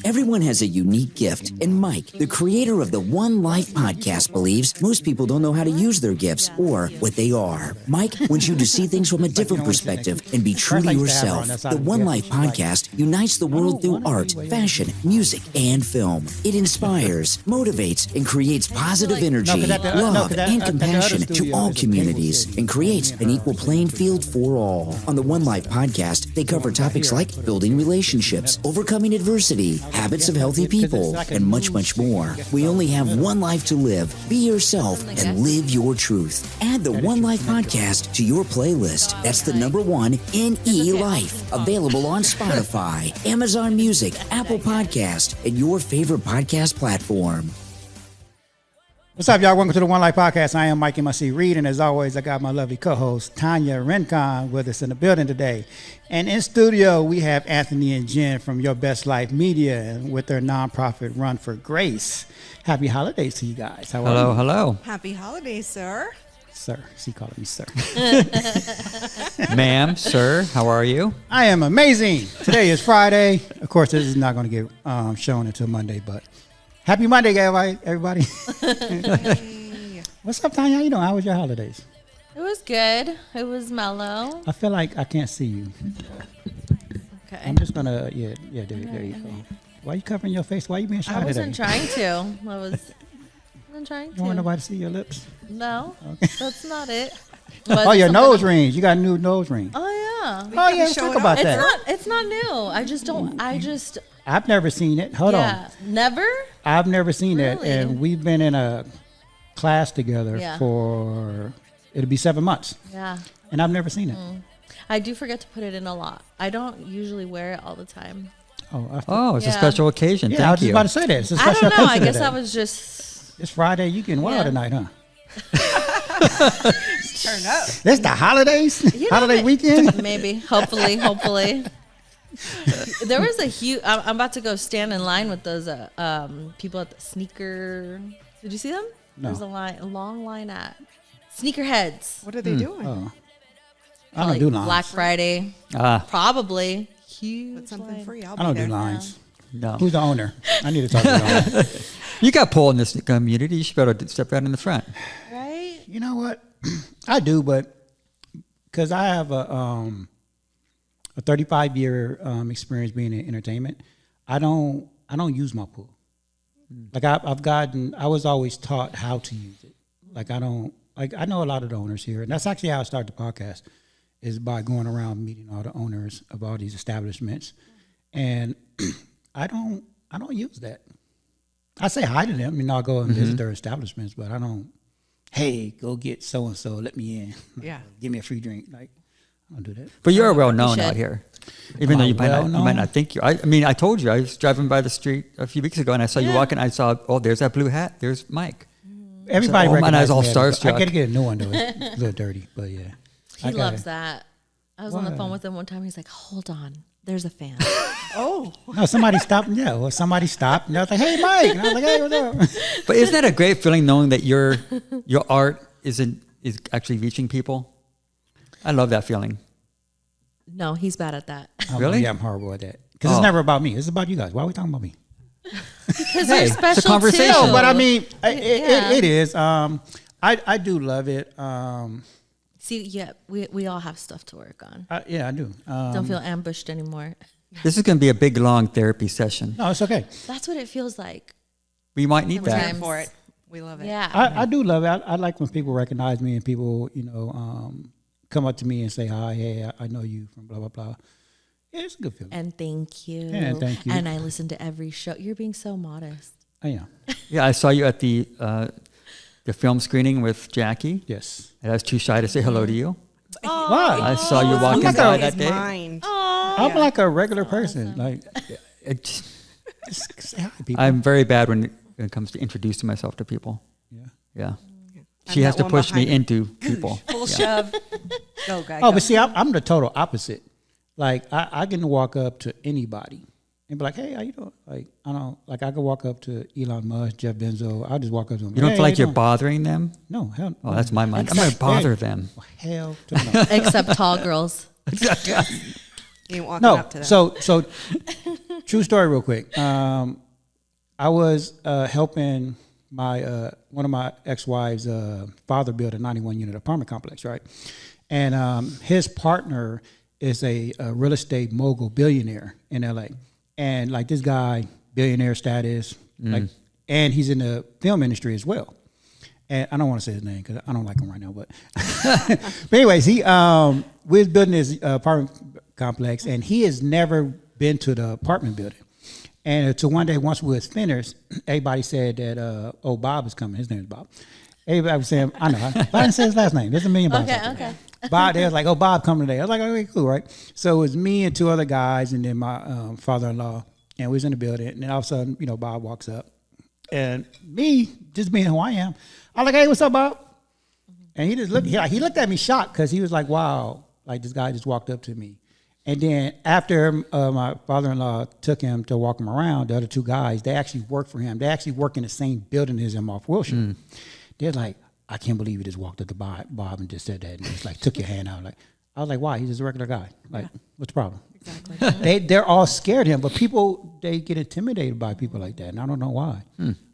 Everyone has a unique gift, and Mike, the creator of the 1NELife podcast, believes most people don't know how to use their gifts or what they are. Mike wants you to see things from a different perspective and be true to yourself. The 1NELife podcast unites the world through art, fashion, music, and film. It inspires, motivates, and creates positive energy, love, and compassion to all communities, and creates an equal playing field for all. On the 1NELife podcast, they cover topics like building relationships, overcoming adversity, habits of healthy people, and much, much more. We only have one life to live. Be yourself and live your truth. Add the 1NELife podcast to your playlist. That's the number 1NELife. Available on Spotify, Amazon Music, Apple Podcast, and your favorite podcast platform. What's up, y'all? Welcome to the 1NELife podcast. I am Mike M.C. Reed, and as always, I got my lovely co-host Tanya Rincon with us in the building today. And in studio, we have Anthony and Jen from Your Best Life Media with their nonprofit Run for Grace. Happy holidays to you guys. How are you? Hello. Happy holidays, sir. Sir. She calling me sir. Ma'am, sir, how are you? I am amazing. Today is Friday. Of course, this is not going to get shown until Monday, but happy Monday, everybody. Hey. What's up, Tanya? How you doing? How was your holidays? It was good. It was mellow. I feel like I can't see you. Okay. I'm just going to, there you go. Why are you covering your face? Why are you being shy today? I wasn't trying to. I wasn't trying to. You don't want nobody to see your lips? No, Okay. That's not it. Oh, your nose rings. You got a new nose ring. Oh, yeah. Oh, yeah, let's talk about that. It's not new. I've never seen it. Hold on. Never? I've never seen it. Really? And we've been in a class together for, it'll be 7 months. Yeah. And I've never seen it. I do forget to put it in a lot. I don't usually wear it all the time. Oh, It's a special occasion. yeah, I was Thank just you. about to say that. It's a I special don't know. I occasion guess today. I was just... It's Friday. You getting wild tonight, huh? Turn up. It's the holidays? Holiday weekend? Maybe. Hopefully. There was a huge... I'm about to go stand in line with those people at the sneaker... Did you see them? No. There's a long line at Sneakerheads. What are they doing? Oh. I don't do lines. Black Friday. Probably. Huge Put something line. free. I don't do lines. No. Who's the owner? I need to talk to the owner. You got pulled in this community. You should be able to step out in the front. Right? You know what? I do, but because I have a 35-year experience being in entertainment, I don't use my pool. Like I was always taught how to use it. Like I know a lot of the owners here, and that's actually how I started the podcast, is by going around meeting all the owners of all these establishments, and I don't use that. I say hi to them, I'll go and visit their establishments, but I don't, hey, go get so-and-so, let me in. Yeah. Give me a free drink. Like, I don't do that. But you're well known should. out here. Even though you might well-known? not think you. I told you, I was driving by the street a few weeks ago and I saw you walking. I saw, there's that blue hat. There's Mike. Everybody So, my eyes recognizes all me. starstruck. I got to get a new one, though. It's a little dirty, but yeah. He loves that. I was on the phone with him one time. He's like, hold on. There's a fan. Oh. No, somebody stopped. Yeah, well, somebody stopped. And I was like, hey, Mike. And I was like, hey, what's up? But isn't that a great feeling knowing that your art is actually reaching people? I love that feeling. No, he's bad at that. Really? Yeah, I'm horrible at that. Because it's never about me. It's about you guys. Why are we talking about me? Because Hey, they're special it's a conversation. too. No, but it is. I do love it. See, yeah, we all have stuff to work on. Yeah, I do. Don't feel ambushed anymore. This is going to be a big, long therapy session. No, it's okay. That's what it feels like. We might need that. Sometimes. For it. We love it. Yeah. I do love it. I like when people recognize me and people, come up to me and say, hi, hey, I know you from blah, blah, blah. Yeah, it's a good feeling. And thank you. Yeah, thank you. And I listen to every show. You're being so modest. I am. Yeah, I saw you at the film screening with Jackie. Yes. And I was too shy to say hello to you. Why? I saw you walking like by a- that day. Mind. I'm like a regular person. Like, It- just say hi to people. I'm very bad when it comes to introducing myself to people. Yeah. Yeah. I'm She has that to one push me behind into people. Full Yeah. shove. Go, guy. Oh, go. but see, I'm the total opposite. Like, I can walk up to anybody and be like, hey, how you doing? Like, I don't, like, I could walk up to Elon Musk, Jeff Bezos. I'll just walk up to them. You don't hey, feel how like you you're doing? bothering them? No, hell Oh, that's my mind. I'm going to bother them. Hell to no. Except tall girls. You ain't walking No, up to them. so True story, real quick. I was helping my one of my ex-wives' father build a 91-unit apartment complex, right? And his partner is a real estate mogul billionaire in LA, and like this guy, billionaire status, like, and he's in the film industry as well. And I don't want to say his name because I don't like him right now, but but anyways, we was building his apartment complex, and he has never been to the apartment building. And until one day, once we was finished, everybody said that, Bob is coming. His name is Bob. Everybody was saying, I know, but I didn't say his last name. There's a million Bobs. Okay. Bob, they was like, Bob coming today. I was like, okay, cool, right? So it was me and two other guys, and then my father-in-law, and we was in the building. And then all of a sudden, Bob walks up, and me, just being who I am, I was like, hey, what's up, Bob? And he just looked. He looked at me shocked because he was like, wow, like this guy just walked up to me. And then after my father-in-law took him to walk him around, the other two guys, they actually work for him. They actually work in the same building as him off Wilshire. They're like, I can't believe you just walked up to Bob and just said that. And just like took your hand out. Like, I was like, why? He's just a regular guy. Like, what's the problem? Exactly. They're all scared of him, but people, they get intimidated by people like that. And I don't know why.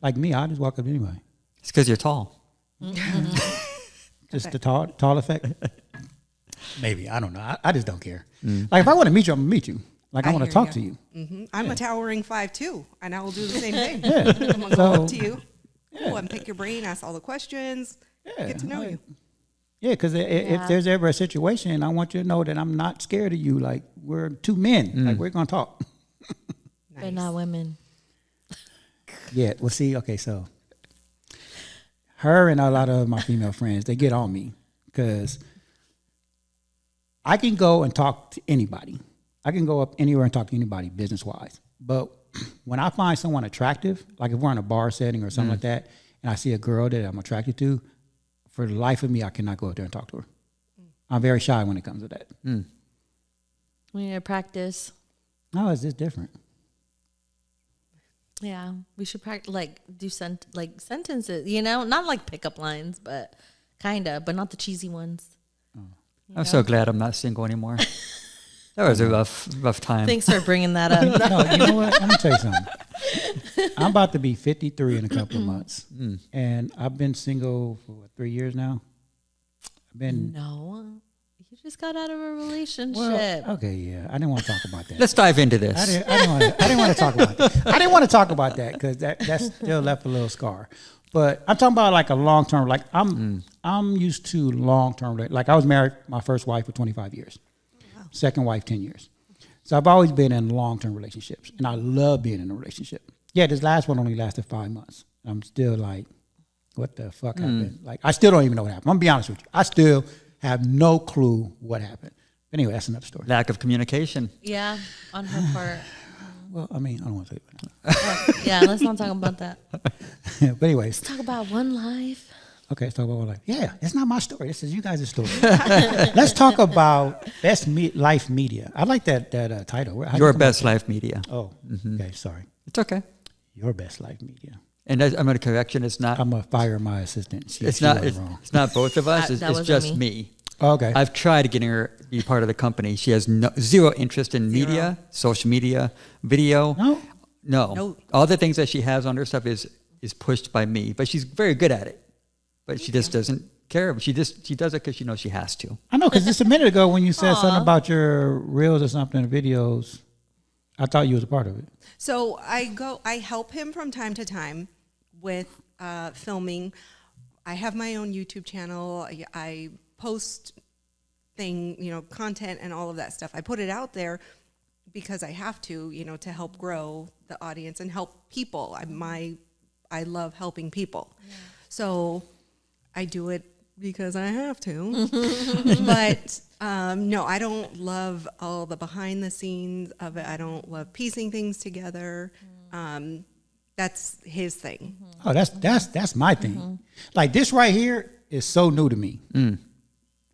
Like me, I just walk up anyway. It's because you're tall. Just the tall effect. Maybe, I don't know. I just don't care. Like if I want to meet you, I'm gonna meet you. Like I want to hear talk you. to you. Mm-hmm. I'm a towering 5'2", and I will do the same thing. Yeah. I'm gonna go up to you, and pick your brain, ask all the questions, get to know you. Yeah, because if there's ever a situation, I want you to know that I'm not scared of you. Like we're two men. Like we're gonna talk. But not women. Yeah. Well, see. Okay, so her and a lot of my female friends, they get on me because I can go and talk to anybody. I can go up anywhere and talk to anybody business-wise. But when I find someone attractive, like if we're in a bar setting or something like that, and I see a girl that I'm attracted to, for the life of me, I cannot go up there and talk to her. I'm very shy when it comes to that. We need to practice. No, it's just different. Yeah, we should practice, like do sentences. Not like pickup lines, but kinda, but not the cheesy ones. I'm so glad I'm not single anymore. That was a rough time. Thanks for bringing that up. No, you know what? Let me tell you something. I'm about to be 53 in a couple of months, and I've been single for 3 years now. No, you just got out of a relationship. Well, okay, yeah. I didn't want to talk about that. Let's dive into this. I didn't want to talk about that. I didn't want to talk about that because that still left a little scar. But I'm talking about like a long term. Like I'm used to long term. Like I was married, my first wife for 25 years, second wife 10 years. So I've always been in long term relationships, and I love being in a relationship. Yeah, this last one only lasted 5 months. I'm still like, what the fuck happened? Like I still don't even know what happened. I'm gonna be honest with you. I still have no clue what happened. But anyway, that's another story. Lack of communication. Yeah, on her part. Well, I mean, I don't want to say it. Yeah, let's not talk about that. But anyways, Let's talk about 1NELife. okay, let's talk about life. Yeah, it's not my story. This is you guys' story. Let's talk about best life media. I like that title. How do you Your come best up with life media. that? Oh, okay, sorry. It's okay. Your best life media. And I'm going to correction. It's not. I'm gonna fire my assistant. It's not. Wrong. It's not both of us. That It's wasn't just me. me. Oh, okay. I've tried getting her to be part of the company. She has zero interest in media, social media, video. No. No. All the things that she has on her stuff is pushed by me, but she's very good at it. But she just doesn't care. She does it because she knows she has to. I know, because just a minute ago when you said something about your reels or something, videos, I thought you was a part of it. So I help him from time to time with filming. I have my own YouTube channel. I post content and all of that stuff. I put it out there because I have to, to help grow the audience and help people. I love helping people. Yeah. So I do it because I have to. But no, I don't love all the behind the scenes of it. I don't love piecing things together. That's his thing. Oh, that's my thing. Like this right here is so new to me.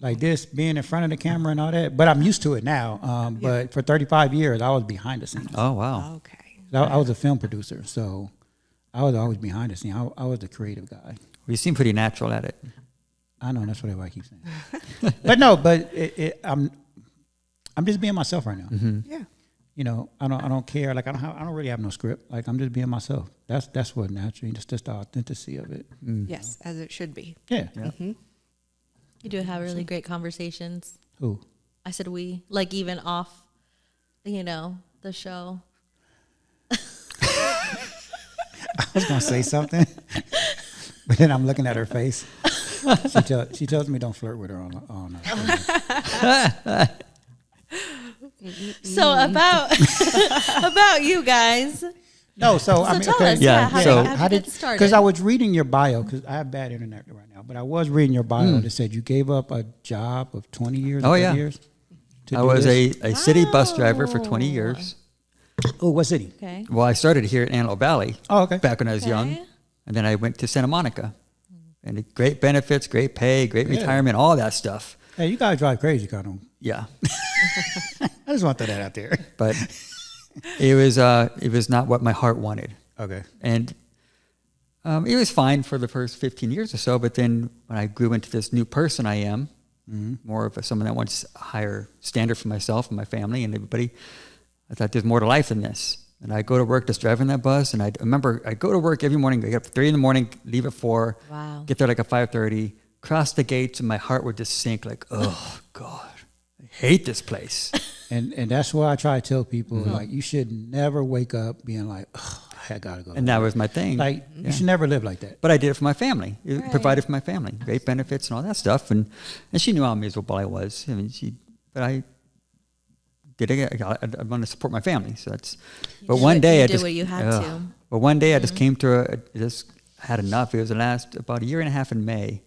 Like this being in front of the camera and all that, but I'm used to it now. But for 35 years, I was behind the scenes. Oh, wow. Okay. I was a film producer, so I was always behind the scene. I was the creative guy. You seem pretty natural at it. I know, that's what everybody keeps saying. But no, I'm just being myself right now. Yeah. I don't care. Like I don't really have no script. Like I'm just being myself. That's what naturally. It's just the authenticity of it. Yes, as it should be. Yeah. You do have really great conversations. Who? I said we, like even off, the show. I was gonna say something, but then I'm looking at her face. She tells me don't flirt with her on So about you guys. No, so I mean, tell okay. us, Yeah, how so- did you get started? Because I was reading your bio, because I have bad internet right now, but I was reading your bio that said you gave up a job of 20 years. Oh, or yeah. 30 years to I do was this. a city bus driver for 20 years. Oh, what city? Okay. Well, I started here at Antelope Valley Oh, okay. back when I was young. Okay. And then I went to Santa Monica. And great benefits, great pay, great retirement, all that stuff. Hey, you guys drive crazy, kind of. Yeah. I just want to throw that out there. But it was not what my heart wanted. Okay. And it was fine for the first 15 years or so. But then when I grew into this new person I am, more of someone that wants a higher standard for myself and my family and everybody, I thought there's more to life than this. And I go to work just driving that bus. And I remember I go to work every morning, I get up at 3 in the morning, leave at 4, Wow. get there like at 5:30, cross the gates, and my heart would just sink like, oh, God, I hate this place. And that's why I try to tell people, like, you should never wake up being like, oh, I gotta go. And that was my thing. Like, you should never live like that. But I did it for my family. It Right. provided for my family, great benefits and all that stuff. And she knew how miserable I was. I mean, but I did it. I want to support my family. So that's. But did one what- day you I did just. what you had to. But one day I just came to just had enough. It was the last about a year and a half in May,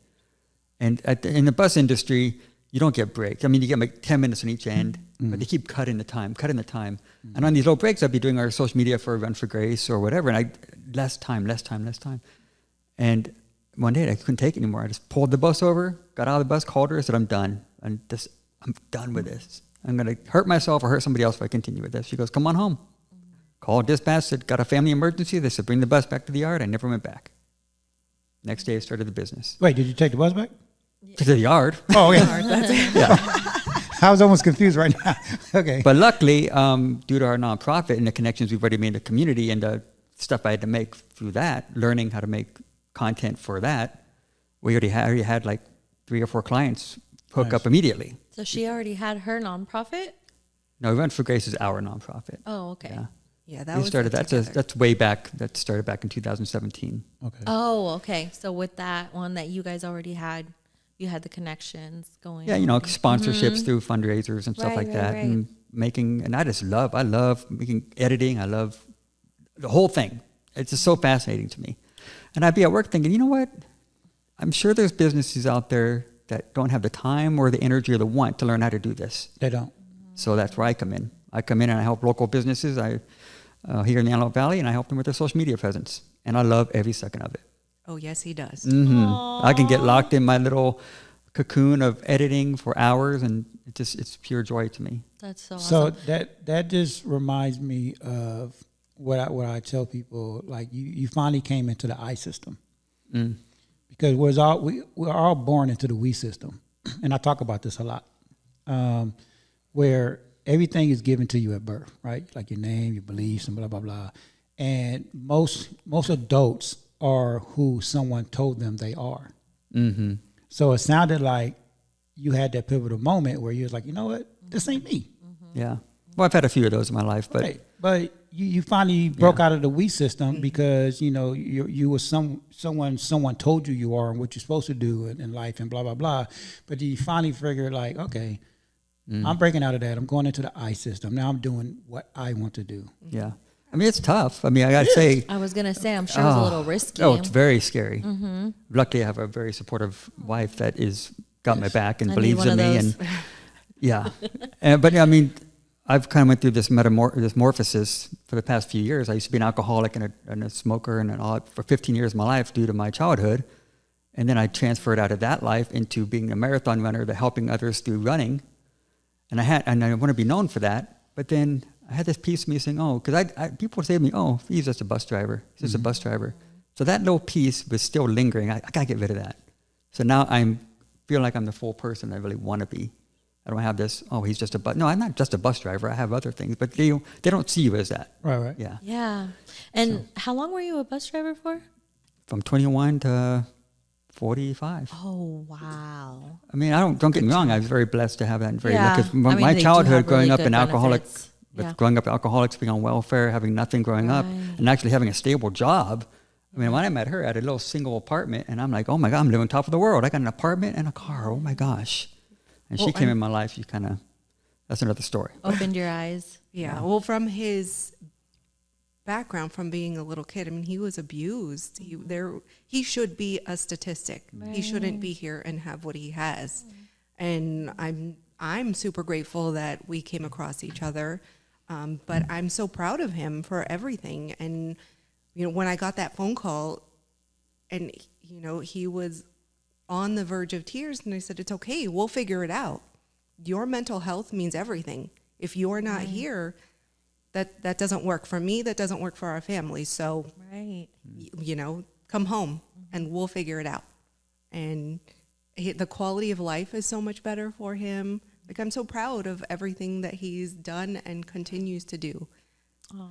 and in the bus industry, you don't get breaks. I mean, you get like 10 minutes on each end, but they keep cutting the time. And on these little breaks, I'd be doing our social media for Run for Grace or whatever, and less time. And one day I couldn't take it anymore. I just pulled the bus over, got out of the bus, called her, said, I'm done. I'm done with this. I'm going to hurt myself or hurt somebody else if I continue with this. She goes, come on home. Called dispatch, said, got a family emergency. They said, bring the bus back to the yard. I never went back. Next day I started the business. Wait, did you take the bus back? To the yard. Oh, yeah. Yeah. I was almost confused right now. Okay. But luckily, due to our nonprofit and the connections we've already made in the community and the stuff I had to make through that, learning how to make content for that, we already had like 3 or 4 clients hook up immediately. So she already had her nonprofit? No, Run for Grace is our nonprofit. Oh, okay. Yeah. Yeah, that We was started it together. that's way back. That started back in 2017. Okay. Oh, okay. So with that one that you guys already had, you had the connections going. Yeah, sponsorships through fundraisers and stuff Right, like right, that, right. and I love making editing. I love the whole thing. It's just so fascinating to me. And I'd be at work thinking, you know what? I'm sure there's businesses out there that don't have the time or the energy or the want to learn how to do this. They don't. So that's where I come in. I come in and I help local businesses here in the Antelope Valley, and I help them with their social media presence. And I love every second of it. Oh, yes, he does. I can get locked in my little cocoon of editing for hours, and it's pure joy to me. That's so So awesome. that just reminds me of what I tell people. Like you finally came into the I system because we're all born into the we system, and I talk about this a lot, where everything is given to you at birth, right? Like your name, your beliefs, and blah blah blah. And most adults are who someone told them they are. Mm-hmm. So it sounded like you had that pivotal moment where you was like, you know what, this ain't me. Yeah. Well, I've had a few of those in my life, but Right. But you finally broke out of the we system because you were someone told you are and what you're supposed to do in life and blah blah blah. But you finally figured like, okay, I'm breaking out of that. I'm going into the I system. Now I'm doing what I want to do. yeah. I mean, it's tough. I mean, I got to say, I was gonna say, I'm sure it's a little risky. oh, it's very scary. Luckily, I have a very supportive wife that got my back and I need believes one in of me. those. And yeah, but I mean, I've kind of went through this metamorphosis for the past few years. I used to be an alcoholic and a smoker and all for 15 years of my life due to my childhood, and then I transferred out of that life into being a marathon runner, helping others through running, and I want to be known for that. But then I had this piece of me saying, oh, because people would say to me, oh, he's just a bus driver. He's just a bus driver. So that little piece was still lingering. I got to get rid of that. So now I feel like I'm the full person I really want to be. I don't have this, oh, he's just a bus. No, I'm not just a bus driver. I have other things, but they don't see you as that. Right. Yeah. Yeah. And how long were you a bus driver for? From 21 to 45. Oh, wow. I mean, don't get me wrong. I was very blessed to have that. And very Yeah. lucky. I mean, My they do childhood, have growing really up good in alcoholic, benefits. with Yeah. growing up alcoholics, being on welfare, having nothing growing up, and actually having a stable job. I mean, when I met her, I had a little single apartment, and I'm like, oh my God, I'm living on top of the world. I got an apartment and a car. Oh my gosh. And she came in my life. You kind of, that's another story. Opened your eyes. Yeah. Well, from his background, from being a little kid, I mean, he was abused. He should be a statistic. He shouldn't be here and have what he has. And I'm super grateful that we came across each other. But I'm so proud of him for everything. And you know, when I got that phone call, and you know, he was on the verge of tears, and I said, "It's okay. We'll figure it out. Your mental health means everything. If you're not here, that doesn't work for me. That doesn't work for our family. So, you know, come home, and we'll figure it out." And the quality of life is so much better for him. Like, I'm so proud of everything that he's done and continues to do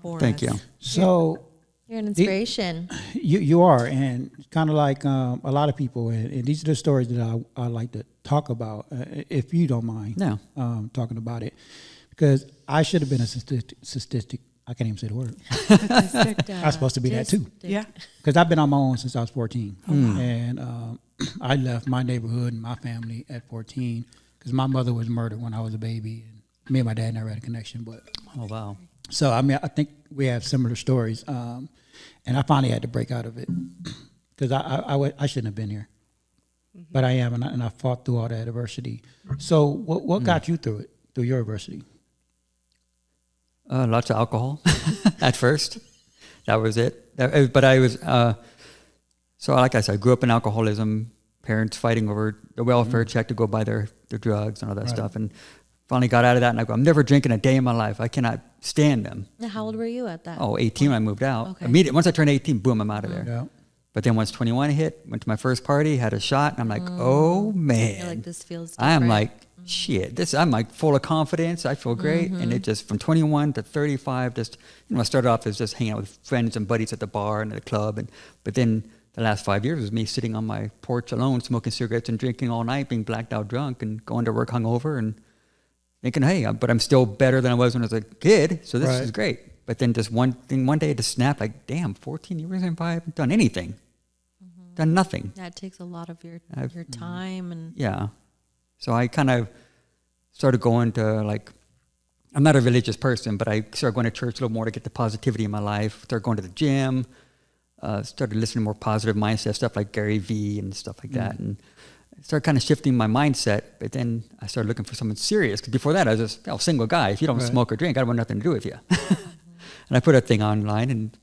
for us. Thank you. So You're an inspiration. you are, and kind of like a lot of people, and these are the stories that I like to talk about, if you don't mind. No. Talking about it, because I should have been a statistic. I can't even say the word. I'm supposed to be that too. Yeah. Because I've been on my own since I was 14, and I left my neighborhood and my family at 14 because my mother was murdered when I was a baby, and me and my dad never had a connection. But Oh, wow. so I mean, I think we have similar stories, and I finally had to break out of it because I shouldn't have been here, but I am, and I fought through all that adversity. So what got you through it, through your adversity? Lots of alcohol at first. That was it. But I was, so like I said, I grew up in alcoholism, parents fighting over the welfare check to go buy their drugs and all that stuff. And finally got out of that, and I go, I'm never drinking a day in my life. I cannot stand them. Now, how old were you at that? 18 when I moved out. Okay. Immediately, once I turned 18, boom, I'm out of there. Yeah. But then once 21 hit, went to my first party, had a shot, and I'm like, oh man. You're like, this feels I am different. like, shit, I'm like full of confidence. I feel great. And it just, from 21 to 35, just, you know, I started off as just hanging out with friends and buddies at the bar and at the club. But then the last 5 years was me sitting on my porch alone, smoking cigarettes and drinking all night, being blacked out drunk and going to work hungover and thinking, hey, but I'm still better than I was when I was a kid. So this is great. But then just one day to snap, like, damn, 14 years and I haven't done anything. Done nothing. Yeah, it takes a lot of your time and Yeah. So I kind of started going to, like, I'm not a religious person, but I started going to church a little more to get the positivity in my life. Started going to the gym. Started listening to more positive mindset stuff like Gary Vee and stuff like that. And I started kind of shifting my mindset. But then I started looking for someone serious. Because before that, I was just a single guy. If you don't smoke or drink, I don't want nothing to do with you. And I put a thing online and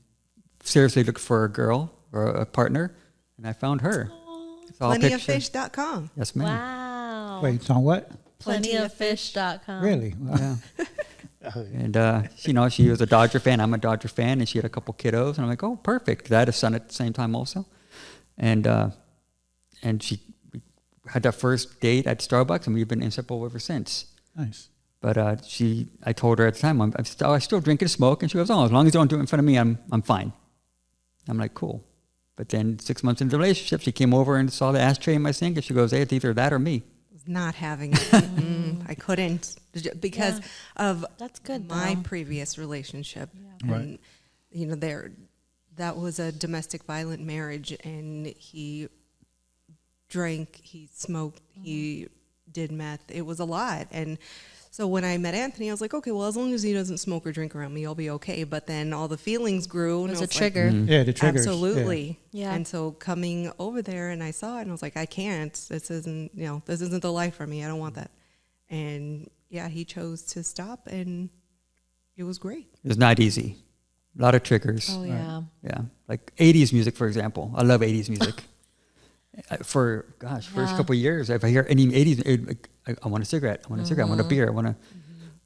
seriously looked for a girl or a partner. And I found her. It's all picture. Plentyoffish.com. Yes, ma'am. wow. Wait, it's on what? Plentyoffish.com. Really? Yeah. And, you know, she was a Dodger fan. I'm a Dodger fan. And she had a couple kiddos. And I'm like, oh, perfect. I had a son at the same time also. And we had that first date at Starbucks, and we've been inseparable ever since. Nice. But I told her at the time, I still drink and smoke. And she goes, oh, as long as you don't do it in front of me, I'm fine. I'm like, cool. But then 6 months into the relationship, she came over and saw the ashtray in my sink, and she goes, hey, it's either that or me. Not having it. I couldn't because of That's good, my though. previous relationship. Right. And, you know, that was a domestic violent marriage, and he drank, he smoked, he did meth. It was a lot. And so when I met Anthony, I was like, okay, well, as long as he doesn't smoke or drink around me, I'll be okay. But then all the feelings grew. It And was I a was like, trigger. Yeah, the triggers. absolutely. Yeah. And so coming over there, and I saw it, and I was like, I can't. This isn't the life for me. I don't want that. And yeah, he chose to stop, and it was great. It was not easy. A lot of triggers. Oh, yeah. Yeah. Like 80s music, for example. I love 80s music. First couple of years, if I hear any 80s, I want a cigarette. I want a cigarette. I want a beer. I want to.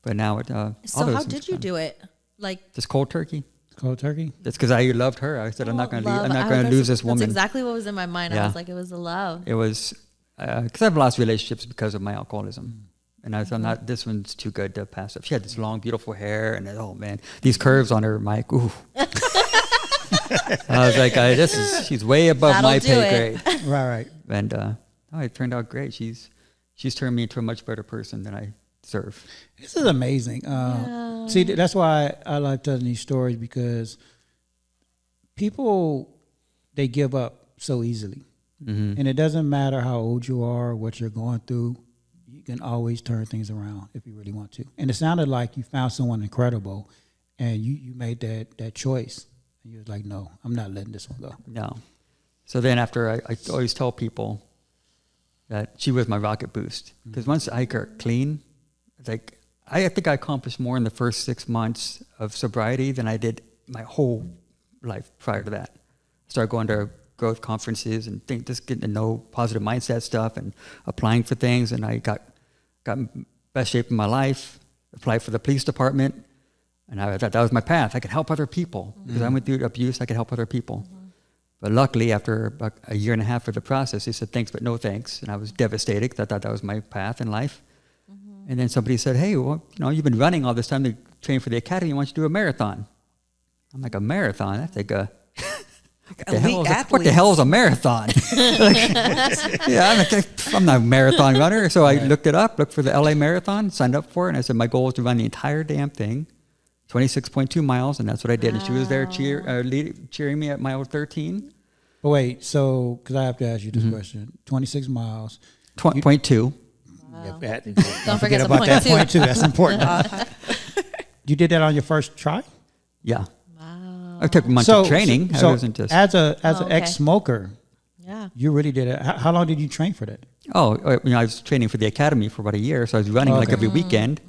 But now it. So how did you do it? Like Just cold turkey. Cold turkey? That's because I loved her. I said, I'm not going to. love. I'm not going to lose this woman. That's exactly what was in my mind. I Yeah. was like, it was the love. It was because I've lost relationships because of my alcoholism. And I thought, not, this one's too good to pass up. She had this long, beautiful hair, and oh man, these curves on her, Mike. Ooh. I was like, she's way above That'll my do pay it. grade. Right. And it turned out great. She's turned me into a much better person than I deserve. This is amazing. See, that's why I like telling these stories, because people, they give up so easily. Mm-hmm. And it doesn't matter how old you are, what you're going through, you can always turn things around if you really want to. And it sounded like you found someone incredible, and you made that choice. And you was like, no, I'm not letting this one go. No. So then after, I always tell people that she was my rocket boost. Because once I got clean, like, I think I accomplished more in the first 6 months of sobriety than I did my whole life prior to that. I started going to growth conferences and just getting to know positive mindset stuff and applying for things. And I got best shape in my life, applied for the police department. And I thought that was my path. I could help other people. Because I went through abuse, I could help other people. But luckily, after about a year and a half of the process, they said thanks but no thanks. And I was devastated because I thought that was my path in life. And then somebody said, hey, well, you've been running all this time to train for the academy. Why don't you do a marathon? I'm like, a marathon? That's like a... What the hell is a marathon? I'm not a marathon runner. So I looked it up, looked for the LA Marathon, signed up for it, and I said my goal is to run the entire damn thing, 26.2 miles, and that's what I did. And she was there cheering me at mile 13. But wait, so, because I have to ask you this question. 26 miles. 0.2. Wow. Don't forget the about point that two. point two. That's important. You did that on your first try? Yeah. Wow. I took months of training. So I wasn't just... As an okay. ex-smoker, Yeah. you really did it. How long did you train for that? I was training for the academy for about a year, so I was running like every weekend.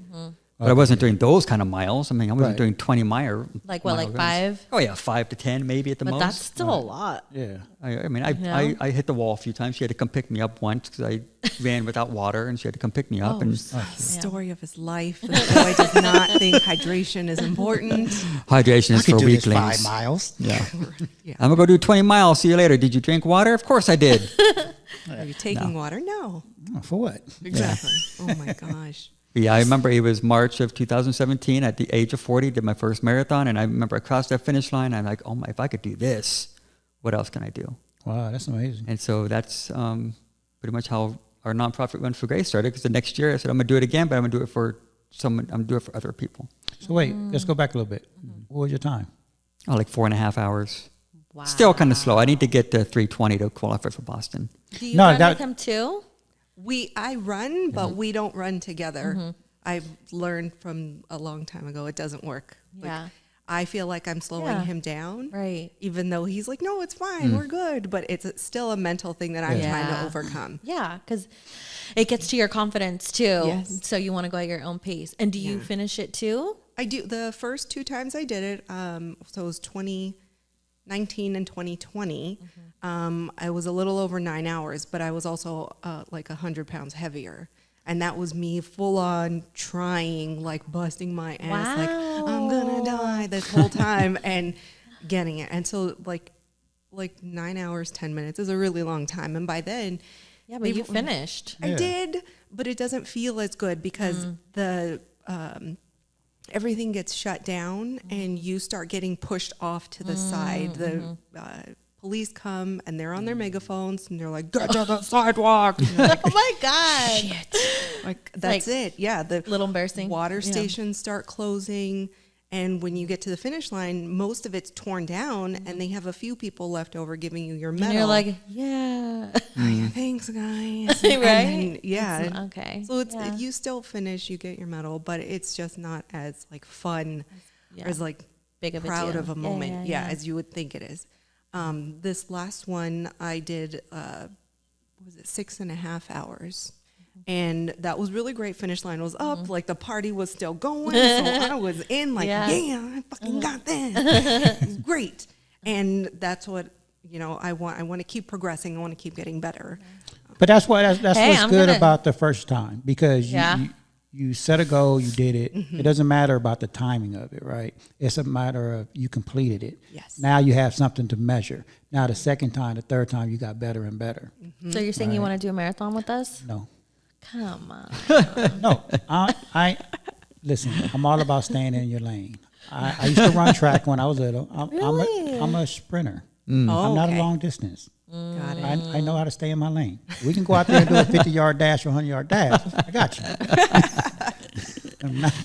But I wasn't doing those kind of miles. I mean, I wasn't doing 20 mile. Like what, like runs. 5? Oh yeah, 5 to 10 maybe at the But most. that's still a lot. Yeah. I hit the wall a few times. She had to come pick me up once because I ran without water, and she had to come pick me up. Story of his life. The boy does not think hydration is important. Hydration is for weaklings. 5 miles. Yeah. Yeah. I'm gonna go do 20 miles. See you later. Did you drink water? Of course I did. Are you taking water? No. Oh, for what? Exactly. Oh my gosh. Yeah, I remember it was March of 2017 at the age of 40, did my first marathon, and I remember I crossed that finish line, and I'm like, oh my, if I could do this, what else can I do? Wow, that's amazing. And so that's pretty much how our nonprofit Run for Grace started, because the next year I said, I'm going to do it again, but I'm going to do it for someone, I'm going to do it for other people. So wait, let's go back a little bit. What was your time? Oh, like 4.5 hours. Wow. Still kind of slow. I need to get to 3:20 to qualify for Boston. Do you No, run that- with him too? I run, but we don't run together. I've learned from a long time ago it doesn't work. Yeah. I feel like I'm slowing him down. Right. Even though he's like, no, it's fine, we're good. But still a mental thing that I'm trying to Yeah. overcome. Yeah, because it gets to your confidence too. Yes. So you want to go at your own pace. And do you finish it too? I do. The first 2 times I did it, so it was 2019 and 2020. I was a little over 9 hours, but I was also like 100 pounds heavier. And that was me full on trying, like busting my ass, like I'm gonna die this whole time and getting it. And so like 9 hours, 10 minutes is a really long time. And by then, Yeah, but you finished. I did, but it doesn't feel as good because the everything gets shut down and you start getting pushed off to the side. The police come and they're on their megaphones and they're like, get to the sidewalk. And you're like, Oh my God. shit. Like, that's it. Yeah. The Little embarrassing. water Yeah. stations start closing. And when you get to the finish line, most of it's torn down and they have a few people left over giving you your medal. And you're like, yeah. Thanks, guys. Right? And then, yeah. It's- okay. So it's Yeah. you still finish, you get your medal, but it's just not as like fun Yeah. or as like Big of a proud deal. of a Yeah, moment, yeah. as you would think it is. This last one I did, was it 6.5 hours? And that was really great. Finish line was up, like the party was still going, so I was in, like, Yeah. I fucking got this. It was great, and that's what I want. I want to keep progressing. I want to keep getting better. But that's Hey, what's I'm good gonna- about the first time, because Yeah. you set a goal, you did it. It doesn't matter about the timing of it, right? It's a matter of you completed it. Yes. Now you have something to measure. Now the second time, the third time, you got better and better. So you're saying you want to do a marathon with us? No. Come on. No, I listen. I'm all about staying in your lane. I used to run track when I was little. Really? I'm a sprinter. Oh, I'm not okay. a long distance. Got it. I know how to stay in my lane. We can go out there and do a 50-yard dash or 100-yard dash. I got you.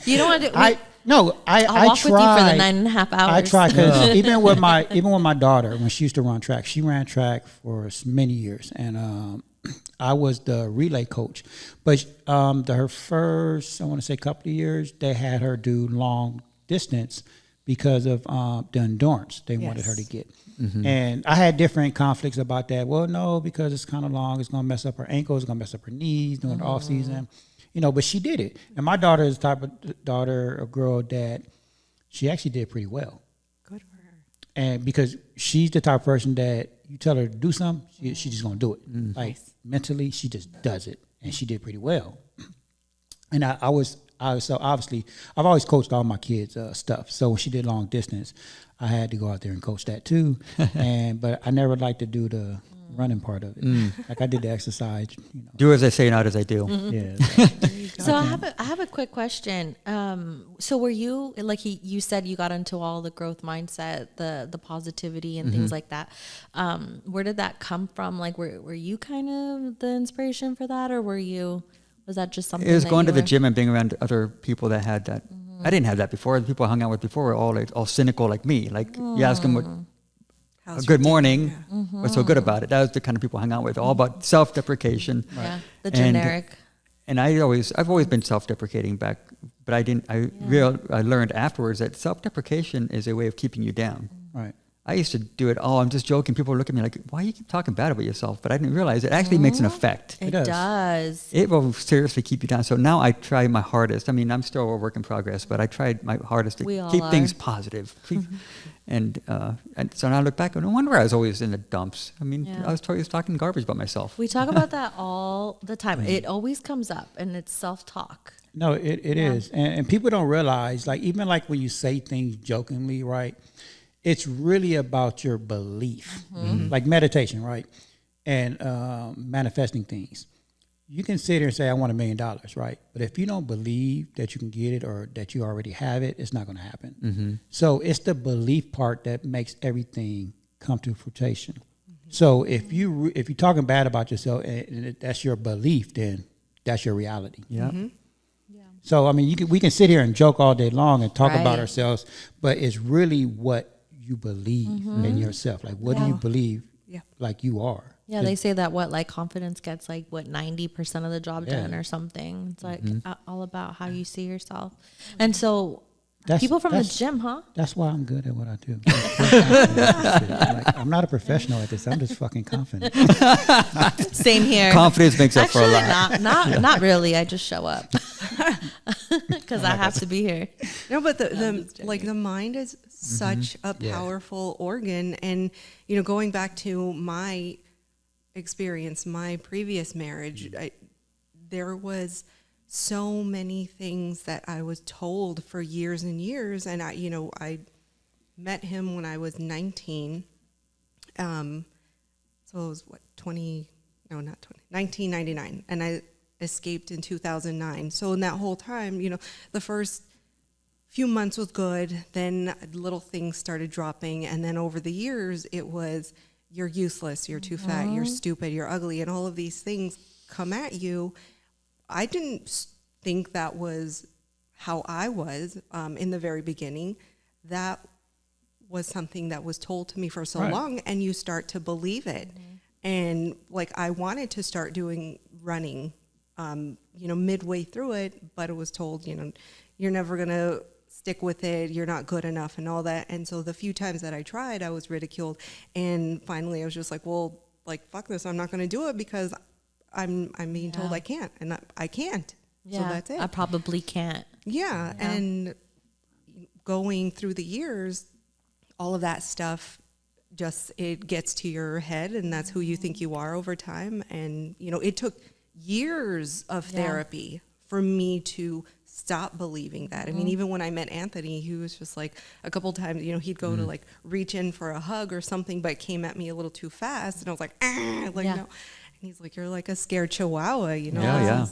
You don't want to do. I I'll walk with you for the 9.5 hours. I try because even with my daughter, when she used to run track, she ran track for many years, and I was the relay coach. But her first, I want to say, couple of years, they had her do long distance because of the endurance they wanted her to get. And I had different conflicts about that. Well, no, because it's kind of long, it's going to mess up her ankles, it's going to mess up her knees during the off season. You know, but she did it. And my daughter is the type of daughter or girl that she actually did pretty well. Good for her. And because she's the type of person that you tell her to do something, she's just going to do it. Like mentally, she just does it. And she did pretty well. And so obviously, I've always coached all my kids' stuff. So when she did long distance, I had to go out there and coach that too. But I never liked to do the running part of it. Like I did the exercise. You know. Do as I say, not as I do. Yeah. So I have a quick question. So were you like you said you got into all the growth mindset, the positivity and things like that. Where did that come from? Like were you kind of the inspiration for that, or was that just something? It was that going you to the were- gym and being around other people that had that. I didn't have that before. The people I hung out with before were all cynical like me. Like you ask them what. How's Good your day? morning. Yeah. What's so good about it? That was the kind of people I hung out with. All about self-deprecation. Yeah, the And- generic. And I've always been self-deprecating back, but I learned afterwards that self-deprecation is a way of keeping you down. Right. I used to do it. Oh, I'm just joking. People would look at me like, why you keep talking bad about yourself? But I didn't realize it actually makes an effect. It does. does. It will seriously keep you down. So now I try my hardest. I mean, I'm still a work in progress, but I tried my hardest to We all keep are. things positive. And so now I look back and no wonder I was always in the dumps. I mean, Yeah. I was always talking garbage about myself. We talk about that all the time. It always comes up, and it's self-talk. No, it is. And people don't realize, like, even like when you say things jokingly, right? It's really about your belief. Like meditation, right? And manifesting things. You can sit here and say, I want $1 million, right? But if you don't believe that you can get it or that you already have it, it's not going to happen. So it's the belief part that makes everything come to fruition. So if you're talking bad about yourself and that's your belief, then that's your reality. Yeah. So I mean, we can sit here and joke all day long and talk Right. about ourselves, but it's really what you believe in yourself. Like, what do you believe? Yeah. Like you are. Yeah, they say that confidence gets 90% of the job done or something. It's like all about how you see yourself. And so people from the gym, huh? That's why I'm good at what I do. Like, I'm not a professional at this. I'm just fucking confident. Same here. Confidence makes up for a Actually, lot. not really. I just show up because I have to be here. No, but the mind is such a powerful organ, and going back to my experience, my previous marriage, there was so many things that I was told for years and years, and I met him when I was 19. So it was 1999, and I escaped in 2009. So in that whole time, the first few months was good, then little things started dropping, and then over the years it was, you're useless, you're too fat, you're stupid, you're ugly, and all of these things come at you. I didn't think that was how I was in the very beginning. That was something that was told to me for so long, and you start to believe it. And I wanted to start doing running, midway through it, but it was told, you're never going to stick with it, you're not good enough and all that. And so the few times that I tried, I was ridiculed. And finally I was just like, well, fuck this, I'm not going to do it because I'm being told I can't, and I can't. Yeah, So that's it. I probably can't. Yeah. And going through the years, all of that stuff it gets to your head, and that's who you think you are over time. And, it took years of therapy for me to stop believing that. I mean, even when I met Anthony, he was just a couple times, he'd go to reach in for a hug or something, but came at me a little too fast. And I was like, no. And he's like, you're like a scared chihuahua, Yeah, yeah.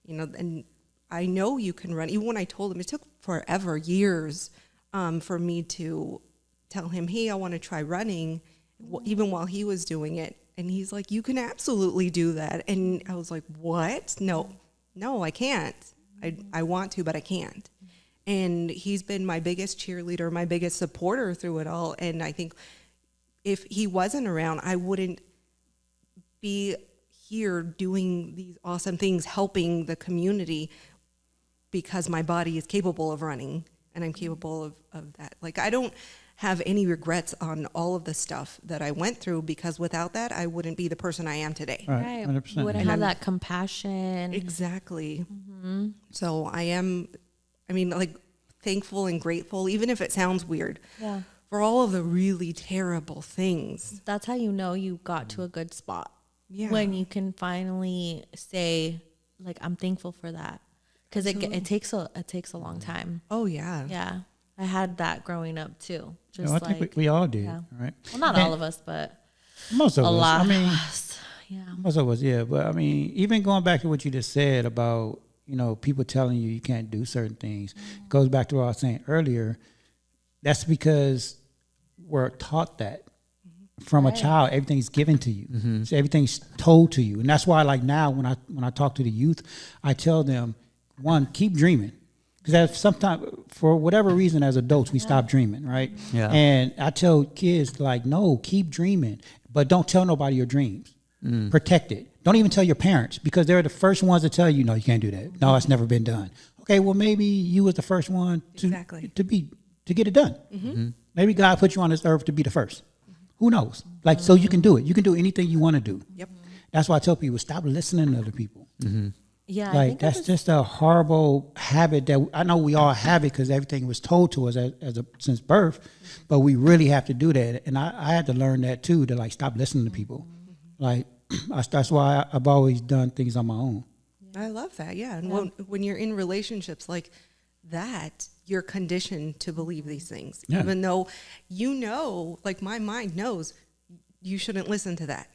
and I know you can run. Even when I told him, it took forever, years, for me to tell him, hey, I want to try running, even while he was doing it. And he's like, you can absolutely do that. And I was like, what? No, I can't. I want to, but I can't. And he's been my biggest cheerleader, my biggest supporter through it all. And I think if he wasn't around, I wouldn't be here doing these awesome things, helping the community, because my body is capable of running and I'm capable of that. Like, I don't have any regrets on all of the stuff that I went through, because without that, I wouldn't be the person I am today. Right. 100%. You wouldn't have that compassion. Exactly. So I am, like, thankful and grateful, even if it sounds weird, for all of the really terrible things. That's how you know you got to a good spot. Yeah. When you can finally say, like, I'm thankful for that. Because it takes a long time. Oh, yeah. Yeah. I had that growing up too. Just I think we all did, right? Well, not all of us, but most of a us. lot I mean, of us. Yeah. most of us, yeah. But I mean, even going back to what you just said about, people telling you can't do certain things, goes back to what I was saying earlier. That's because we're taught that from a child. Everything's given to you. So everything's told to you. And that's why, like, now when I talk to the youth, I tell them, one, keep dreaming. Because sometimes, for whatever reason, as adults, we stop dreaming, right? Yeah. And I tell kids, like, no, keep dreaming, but don't tell nobody your dreams. Protect it. Don't even tell your parents, because they're the first ones to tell you, no, you can't do that. No, it's never been done. Okay, well, maybe you was the first one to get it done. Maybe God put you on this earth to be the first. Who knows? Like, so you can do it. You can do anything you want to do. Yep. That's why I tell people, stop listening to other people. Yeah. I Like, think that's just a horrible habit that I know we all have it, because everything was told to us since birth, but we really have to do that. And I had to learn that too, to, like, stop listening to people. Like, that's why I've always done things on my own. I love that. Yeah. And when you're in relationships like that, you're conditioned to believe these things, even though, like, my mind knows you shouldn't listen to that.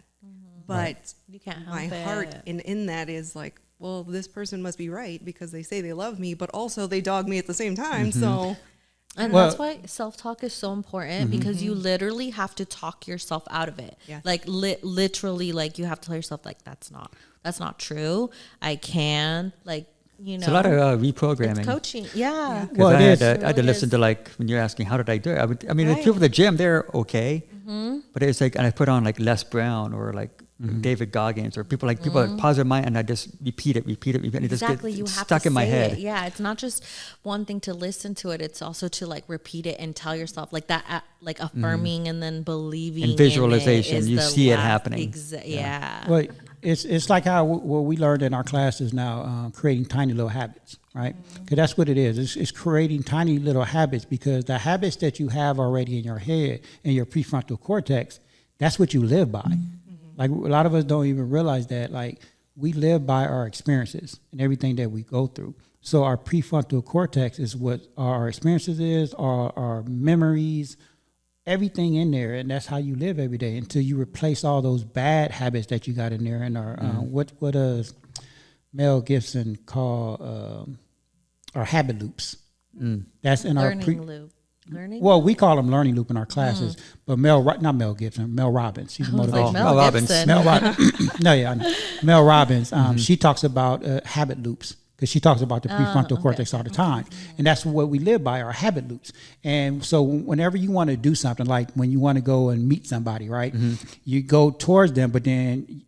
But you can't help my it. heart in that is like, well, this person must be right, because they say they love me, but also they dog me at the same time. So, and that's why self-talk is so important, because you literally have to talk yourself out of it. Yeah. Like, literally, like, you have to tell yourself, like, that's not true. I can, like, It's a lot of reprogramming. It's coaching. Yeah. Well, I it had to really listen is. to, like, when you're asking, how did I do it? The people at the gym, they're okay. But it's like, and I put on, like, Les Brown or, like, David Goggins, or people that positive mind, and I just repeat it. And it just Exactly. gets You have stuck to in my say head. it. Yeah. It's not just one thing to listen to it. It's also to, like, repeat it and tell yourself, like, that, like, affirming and then believing. And visualization. In it is You the see it last- happening. Well, it's like how what we learned in our classes now, creating tiny little habits, right? Because that's what it is. It's creating tiny little habits, because the habits that you have already in your head and your prefrontal cortex, that's what you live by. Like, a lot of us don't even realize that. Like, we live by our experiences and everything that we go through. So our prefrontal cortex is what our experiences is, our memories, everything in there, and that's how you live every day until you replace all those bad habits that you got in there. And our what does Mel Gibson call our habit loops? That's in Learning our loop. Learning. Well, we call them learning loop in our classes, but not Mel Gibson, Mel Robbins. She's a motivational. Mel Robbins. Gibson. Mel Robbins. No, yeah, I know. Mel Robbins. She talks about habit loops, because she talks about the prefrontal cortex all the time, and that's what we live by, our habit loops. And so, whenever you want to do something, like when you want to go and meet somebody, right? You go towards them, but then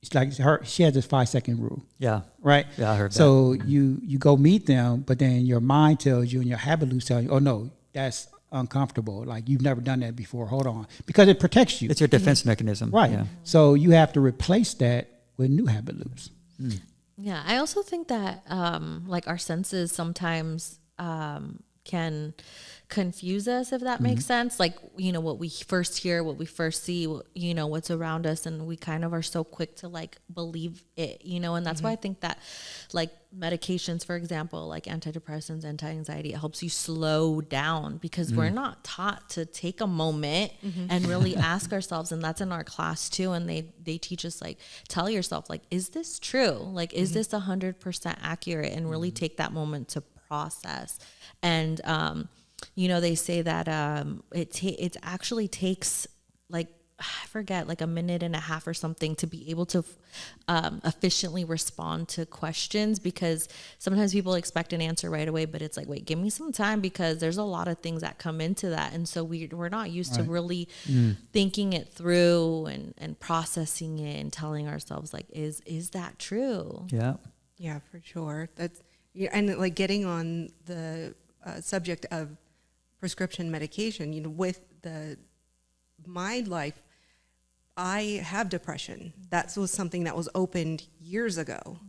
it's like she has this 5-second rule. Yeah. Right. Yeah, I heard that. So you go meet them, but then your mind tells you, and your habit loops tell you, oh no, that's uncomfortable. Like, you've never done that before. Hold on, because it protects you. It's your defense mechanism. Right. Yeah. So you have to replace that with new habit loops. Yeah, I also think that like, our senses sometimes can confuse us, if that makes sense. Like, you know, what we first hear, what we first see, you know, what's around us, and we kind of are so quick to like believe it, you know. And that's why I think that like medications, for example, like antidepressants, anti-anxiety, it helps you slow down, because we're not taught to take a moment and really ask ourselves. And that's in our class too. And they teach us, like, tell yourself, like, is this true? Like, is this 100% accurate? And really take that moment to process. And, you know, they say that it actually takes like, I forget, like a minute and a half or something to be able to efficiently respond to questions, because sometimes people expect an answer right away, but it's like, wait, give me some time, because there's a lot of things that come into that. And so we're not used to really thinking it through and processing it and telling ourselves, like, is that true? Yeah. Yeah, for sure. That's, yeah, and like getting on the subject of prescription medication, you know, with my life, I have depression. That was something that was opened years ago.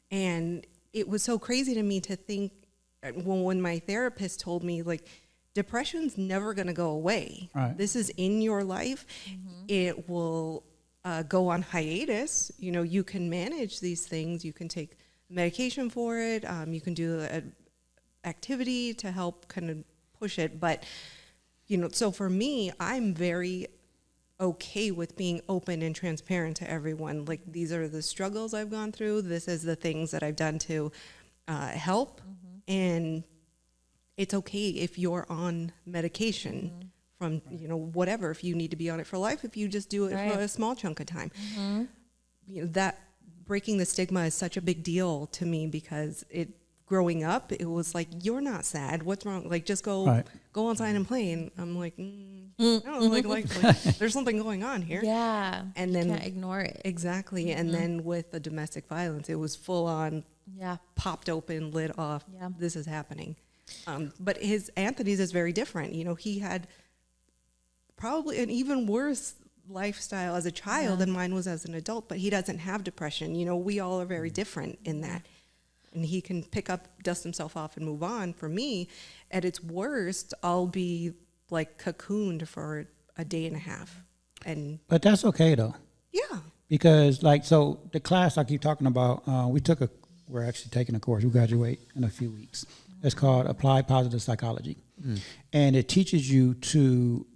And it was so crazy to me to think, when my therapist told me, like, depression's never going to go away. Right. This is in your life. It will go on hiatus. You know, you can manage these things. You can take medication for it. You can do an activity to help kind of push it. But, you know, so for me, I'm very okay with being open and transparent to everyone. Like, these are the struggles I've gone through. This is the things that I've done to help. And it's okay if you're on medication from, you know, whatever, if you need to be on it for life, if you just do it for a small chunk of time. You know, that breaking the stigma is such a big deal to me, because growing up, it was like, you're not sad. What's wrong? Like, just go outside and play. And I'm like, no, like there's something going on here. Yeah. And then can't ignore it. Exactly. And then with the domestic violence, it was full on, popped open, lid off. Yeah. This is happening. But Anthony's is very different. You know, he had probably an even worse lifestyle as a child than mine was as an adult, but he doesn't have depression. You know, we all are very different in that. And he can pick up, dust himself off, and move on. For me, at its worst, I'll be like cocooned for a day and a half. But that's okay though. Yeah. Because like, so the class I keep talking about, we're actually taking a course. We graduate in a few weeks. It's called Applied Positive Psychology. And it teaches you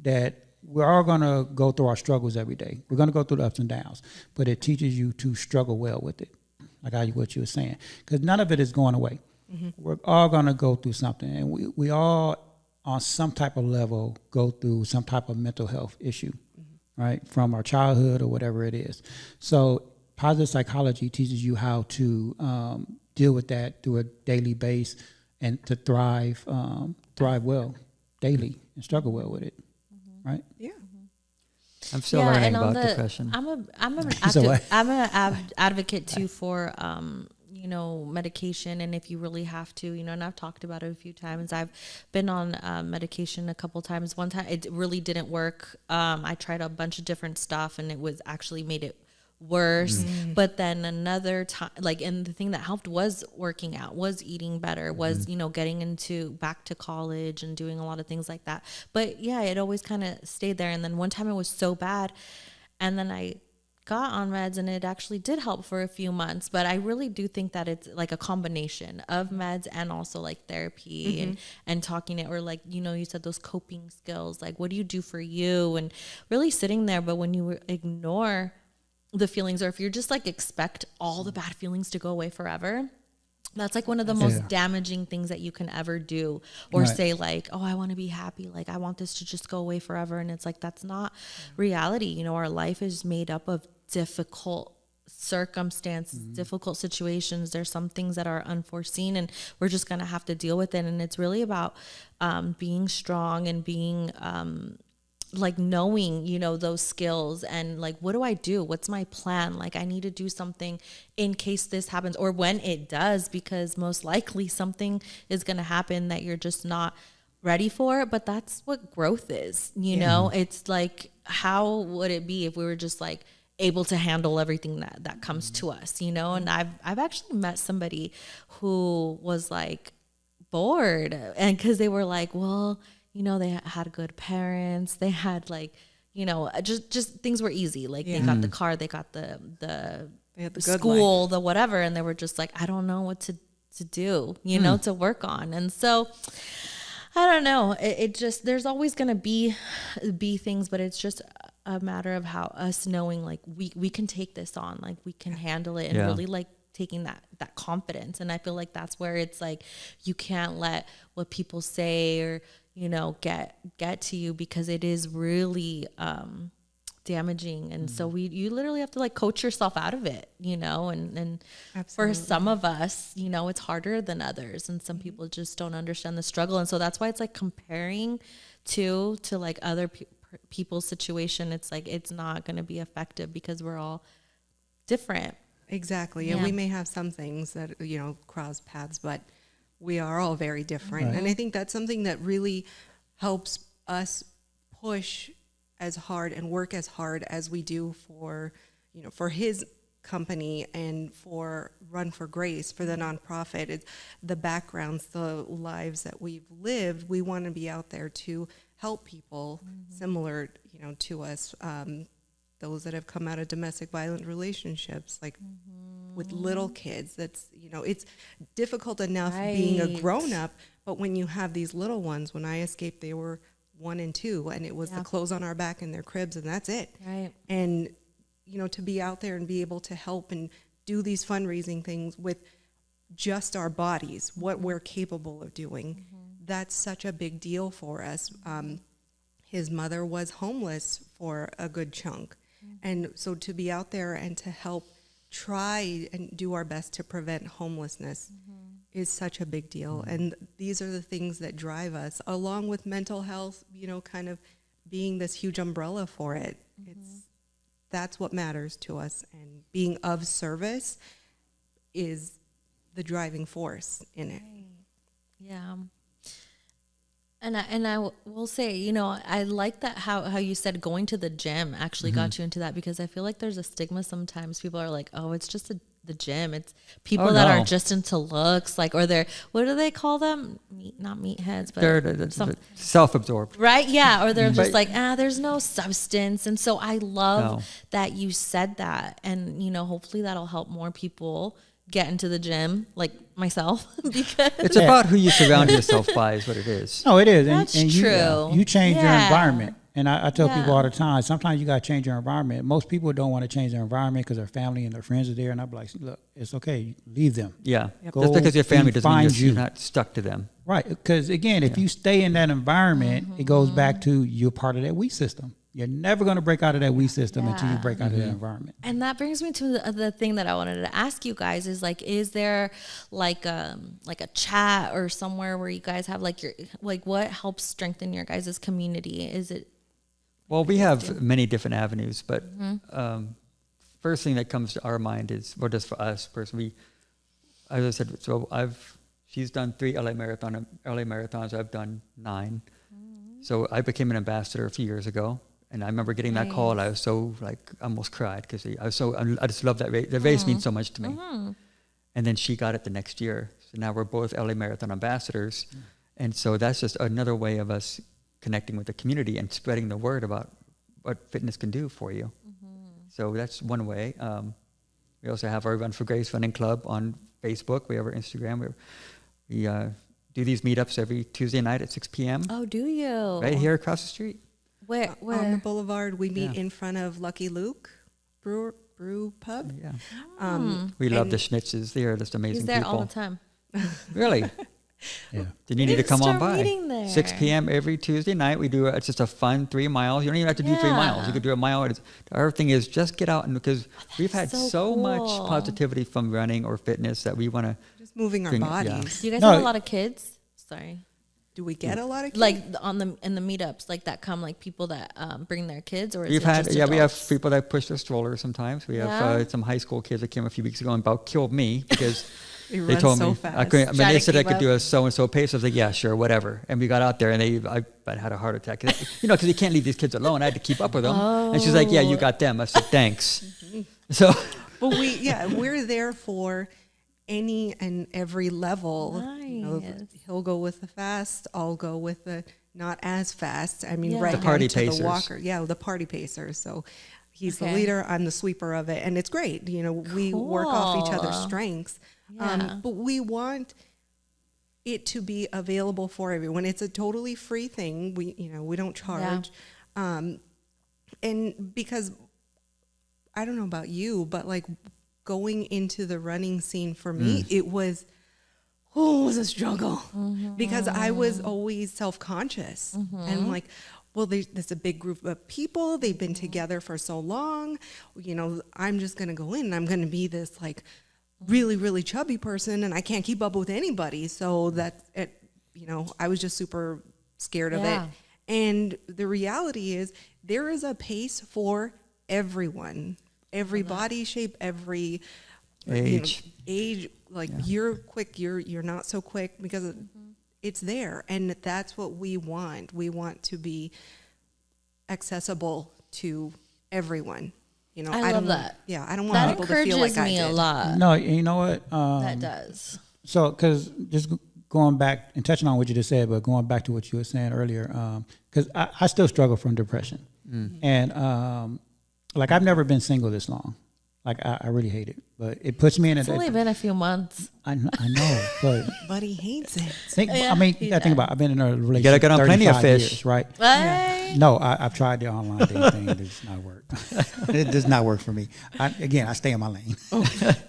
that we're all going to go through our struggles every day. We're going to go through the ups and downs, but it teaches you to struggle well with it. Like what you were saying, because none of it is going away. We're all going to go through something, and we all, on some type of level, go through some type of mental health issue, right, from our childhood or whatever it is. So positive psychology teaches you how to deal with that through a daily base, and to thrive well daily and struggle well with it, right? Yeah. I'm still learning about depression. I'm an advocate too for you know, medication, and if you really have to, you know, and I've talked about it a few times. I've been on medication a couple times. One time it really didn't work. I tried a bunch of different stuff, and it was actually made it worse. But then another time, like, and the thing that helped was working out, was eating better, was, you know, getting back to college and doing a lot of things like that. But yeah, it always kind of stayed there. And then one time it was so bad, and then I got on meds, and it actually did help for a few months. But I really do think that it's like a combination of meds and also like therapy and talking it, or like, you know, you said those coping skills, like what do you do for you, and really sitting there. But when you ignore the feelings, or if you're just like expect all the bad feelings to go away forever, that's like one of the most damaging things that you can ever do. Or say like, oh, I want to be happy, like I want this to just go away forever. And it's like, that's not reality. You know, our life is made up of difficult circumstances, difficult situations. There's some things that are unforeseen, and we're just going to have to deal with it. And it's really about being strong and being like knowing, you know, those skills, and like, what do I do? What's my plan? Like, I need to do something in case this happens, or when it does, because most likely something is going to happen that you're just not ready for. But that's what growth is, you know. It's like, how would it be if we were just like able to handle everything that comes to us, you know? And I've actually met somebody who was like bored. And because they were like, well, you know, they had good parents. They had like, you know, just things were easy. Like they got the car, they got the They had the good school, life. the whatever. And they were just like, I don't know what to do, you know, to work on. And so I don't know. It just, there's always going to be things, but it's just a matter of how us knowing like we can take this on, like we can handle it, and really like taking that confidence. And I feel like that's where it's like, you can't let what people say or, you know, get to you, because it is really, damaging. And so you literally have to like coach yourself out of it, you know, and for some of us, you know, it's harder than others, and some people just don't understand the struggle. And so that's why it's like comparing to like other people's situation. It's like, it's not going to be effective because we're all different. Exactly. And we may have some things that, you know, cross paths, but we are all very different. And I think that's something that really helps us push as hard and work as hard as we do for, you know, for his company and for Run for Grace, for the nonprofit. It's the backgrounds, the lives that we've lived. We want to be out there to help people similar, you know, to us, those that have come out of domestic violent relationships, like with little kids. That's, you know, it's difficult enough being a grown up, but when you have these little ones, when I escaped, they were 1 and 2, and it was the clothes on our back and their cribs, and that's it. Right. And, you know, to be out there and be able to help and do these fundraising things with just our bodies, what we're capable of doing, that's such a big deal for us. His mother was homeless for a good chunk. And so to be out there and to help try and do our best to prevent homelessness is such a big deal. And these are the things that drive us, along with mental health, you know, kind of being this huge umbrella for it. That's what matters to us. And being of service is the driving force in it. Yeah. And I will say, you know, I like that how you said going to the gym actually got you into that, because I feel like there's a stigma sometimes. People are like, oh, it's just the gym. It's people that are just into looks, like, or they're, what do they call them? Not meatheads, but they're self-absorbed. Right? Yeah. Or they're just like, there's no substance. And so I love that you said that. And, you know, hopefully that'll help more people get into the gym, like myself, because it's about who you surround yourself by is what it is. No, it is. That's and true. You change your environment. And I tell people all the time, sometimes you got to change your environment. Most people don't want to change their environment because their family and their friends are there. And I'm like, look, it's okay. Leave them. Yeah. Go just because your family doesn't mean you're you. not stuck to them. Right. Because, again, if you stay in that environment, it goes back to you're part of that we system. You're never going to break out of that we system until you break out of that environment. And that brings me to the thing that I wanted to ask you guys is like, is there like a chat or somewhere where you guys have like your, like what helps strengthen your guys' community? Is it? Well, we have many different avenues, but first thing that comes to our mind is, or just for us personally, as I said, so she's done 3 LA marathons. I've done 9. So I became an ambassador a few years ago. And I remember getting that call, and I was so, like, I almost cried because I just love that race. The race means so much to me. And then she got it the next year. So now we're both LA Marathon ambassadors. And so that's just another way of us connecting with the community and spreading the word about what fitness can do for you. So that's one way. We also have our Run for Grace Running Club on Facebook. We have our Instagram. We do these meetups every Tuesday night at 6 p.m. Oh, do you? Right here across the street. Where? On the boulevard, we meet in front of Lucky Luke Brew Pub. Yeah. We love the schnitzes. They are just amazing people. He's there all the time. Really? Yeah. Then you need to come on by. There. 6 p.m. every Tuesday night. We do it's just a fun 3 miles. You don't even have to do 3 miles. You could do a mile. Our thing is just get out, and because we've had so much positivity from running or fitness that we want to just moving our bodies. Do you guys have a lot of kids? Sorry. Do we get a lot of kids? Like in the meetups, like that come like people that bring their kids, or is we've it had just adults? we have people that push their strollers sometimes. We have some high school kids that came a few weeks ago and about killed me because they told me fast. I couldn't. I mean, they said I could do a so and so pace. I was like, yeah, sure, whatever. And we got out there, and I had a heart attack. You know, because you can't leave these kids alone. I had to keep up with them. And she's like, yeah, you got them. I said, thanks. So, but we're there for any and every level. Nice. He'll go with the fast. I'll go with the not as fast. I mean, Yeah. right The party down to pacers. the walker. Yeah, the party pacers. So he's the Okay. leader. I'm the sweeper of it, and it's great. You know, we work off each other's Cool. strengths. Yeah. But we want it to be available for everyone. It's a totally free thing. We don't charge. And because I don't know about you, but like going into the running scene for me, it was a struggle because I was always self-conscious and like, well, there's a big group of people. They've been together for so long. You know, I'm just going to go in and I'm going to be this like really, really chubby person and I can't keep up with anybody. So that, I was just super scared of Yeah. it. And the reality is there is a pace for everyone, every body shape, every age. Like you're quick, you're not so quick because it's there. And that's what we want. We want to be accessible to everyone. You know, I don't love that. Yeah, I don't want That people to feel encourages like I me did. a lot. No, you know what? That does. So, because just going back and touching on what you just said, but going back to what you were saying earlier, because I still struggle from depression. And like I've never been single this long. Like I really hate it, but it puts me in It's only been a few months. I know, but But he hates it. I mean, you gotta think about it. I've been in a relationship gotta get on plenty of 35 fish. years, right? Hey. No, I've tried the online dating thing. It does not work. It does not work for me. I stay in my lane.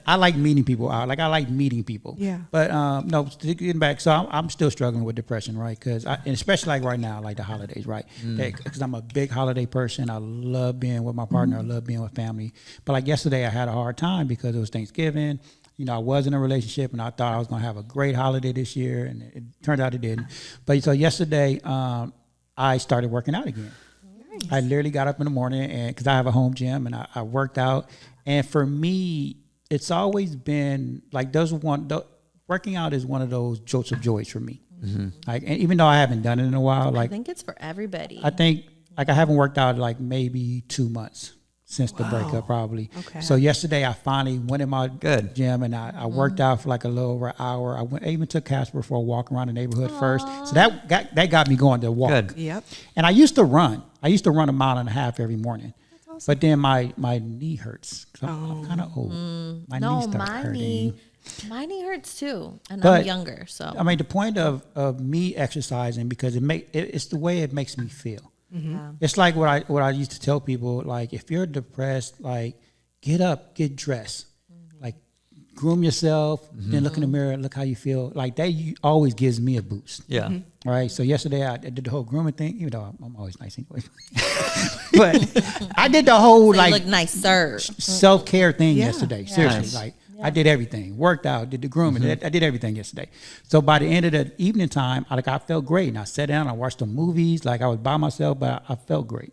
I like meeting people. I like meeting people. Yeah. But no, getting back. So I'm still struggling with depression, right? Because especially like right now, like the holidays, right? Because I'm a big holiday person. I love being with my partner. I love being with family. But like yesterday, I had a hard time because it was Thanksgiving. You know, I was in a relationship and I thought I was going to have a great holiday this year, and it turned out it didn't. But so yesterday, I started working out again. Nice. I literally got up in the morning and because I have a home gym and I worked out. And for me, it's always been like working out is one of those jolts of joys for me. Like, and even though I haven't done it in a while, like I think it's for everybody. I think like I haven't worked out like maybe 2 months since the breakup probably. Okay. So yesterday I finally went in my Good. gym and I worked out for like a little over an hour. I even took Casper for a walk around the neighborhood first. So that got me going to walk. Good. Yep. And I used to run. I used to run 1.5 miles every morning. But then my knee hurts. I'm kind of old. My knee starts hurting. My knee hurts too, and But, I'm younger. So I mean, the point of me exercising because it's the way it makes me feel. yeah. It's like what I used to tell people. Like if you're depressed, like get up, get dressed, like groom yourself, then look in the mirror, look how you feel. Like that always gives me a boost. Yeah. Right. So yesterday I did the whole grooming thing, even though I'm always nice anyway. But I did the whole So you like look nice, sir. self-care thing yesterday. Seriously, Nice. like I did everything, worked out, did the grooming, I did everything yesterday. So by the end of the evening time, I felt great. And I sat down, I watched some movies, like I was by myself, but I felt great.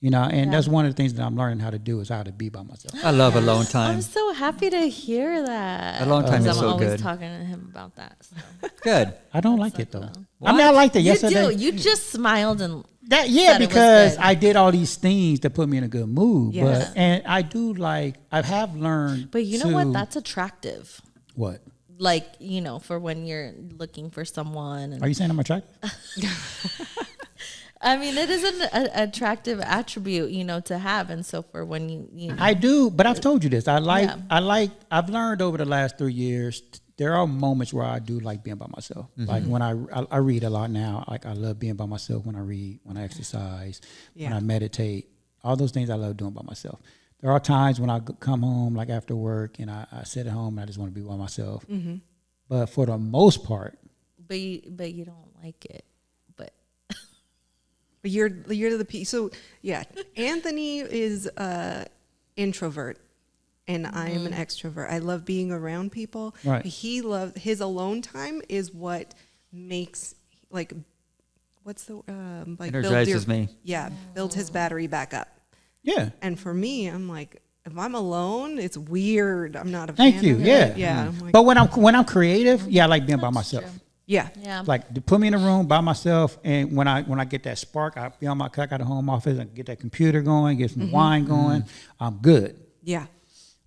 You know, and that's one of the things that I'm learning how to do is how to be by myself. I love alone time. I'm so happy to hear that. Alone time 'Cause is I'm so always good. talking to him about that. So. Good. I don't like it though. I mean, I liked it yesterday. You do. You just smiled and That said it was because good. I did all these things that put me in a good mood. Yes. And I do like I have learned. But you know what? That's attractive. what? Like, for when you're looking for someone. And Are you saying I'm attractive? I mean, it is an attractive attribute, to have. And so for when you I do, but I've told you this. I've Yeah. I've learned over the last 3 years. There are moments where I do like being by myself. Like when I read a lot now. Like I love being by myself when I read, when I exercise, when I meditate. All those things I love doing by myself. There are times when I come home, like after work, and I sit at home and I just want to be by myself. But for the most part, but you don't like it. But But you're the piece. So yeah, Anthony is introvert, and I am an extrovert. I love being around people. Right. He loves his alone time. Is what makes what's the Energizes me. Yeah, build his battery back up. yeah. And for me, I'm like, if I'm alone, it's weird. I'm not a Thank fan you. of it. Yeah. Yeah. I'm like, But when I'm creative, I like being by myself. true. yeah. yeah. Like to put me in a room by myself, and when I get that spark, I be on my cut out of home office and get that computer going, get some wine going. I'm good. Yeah.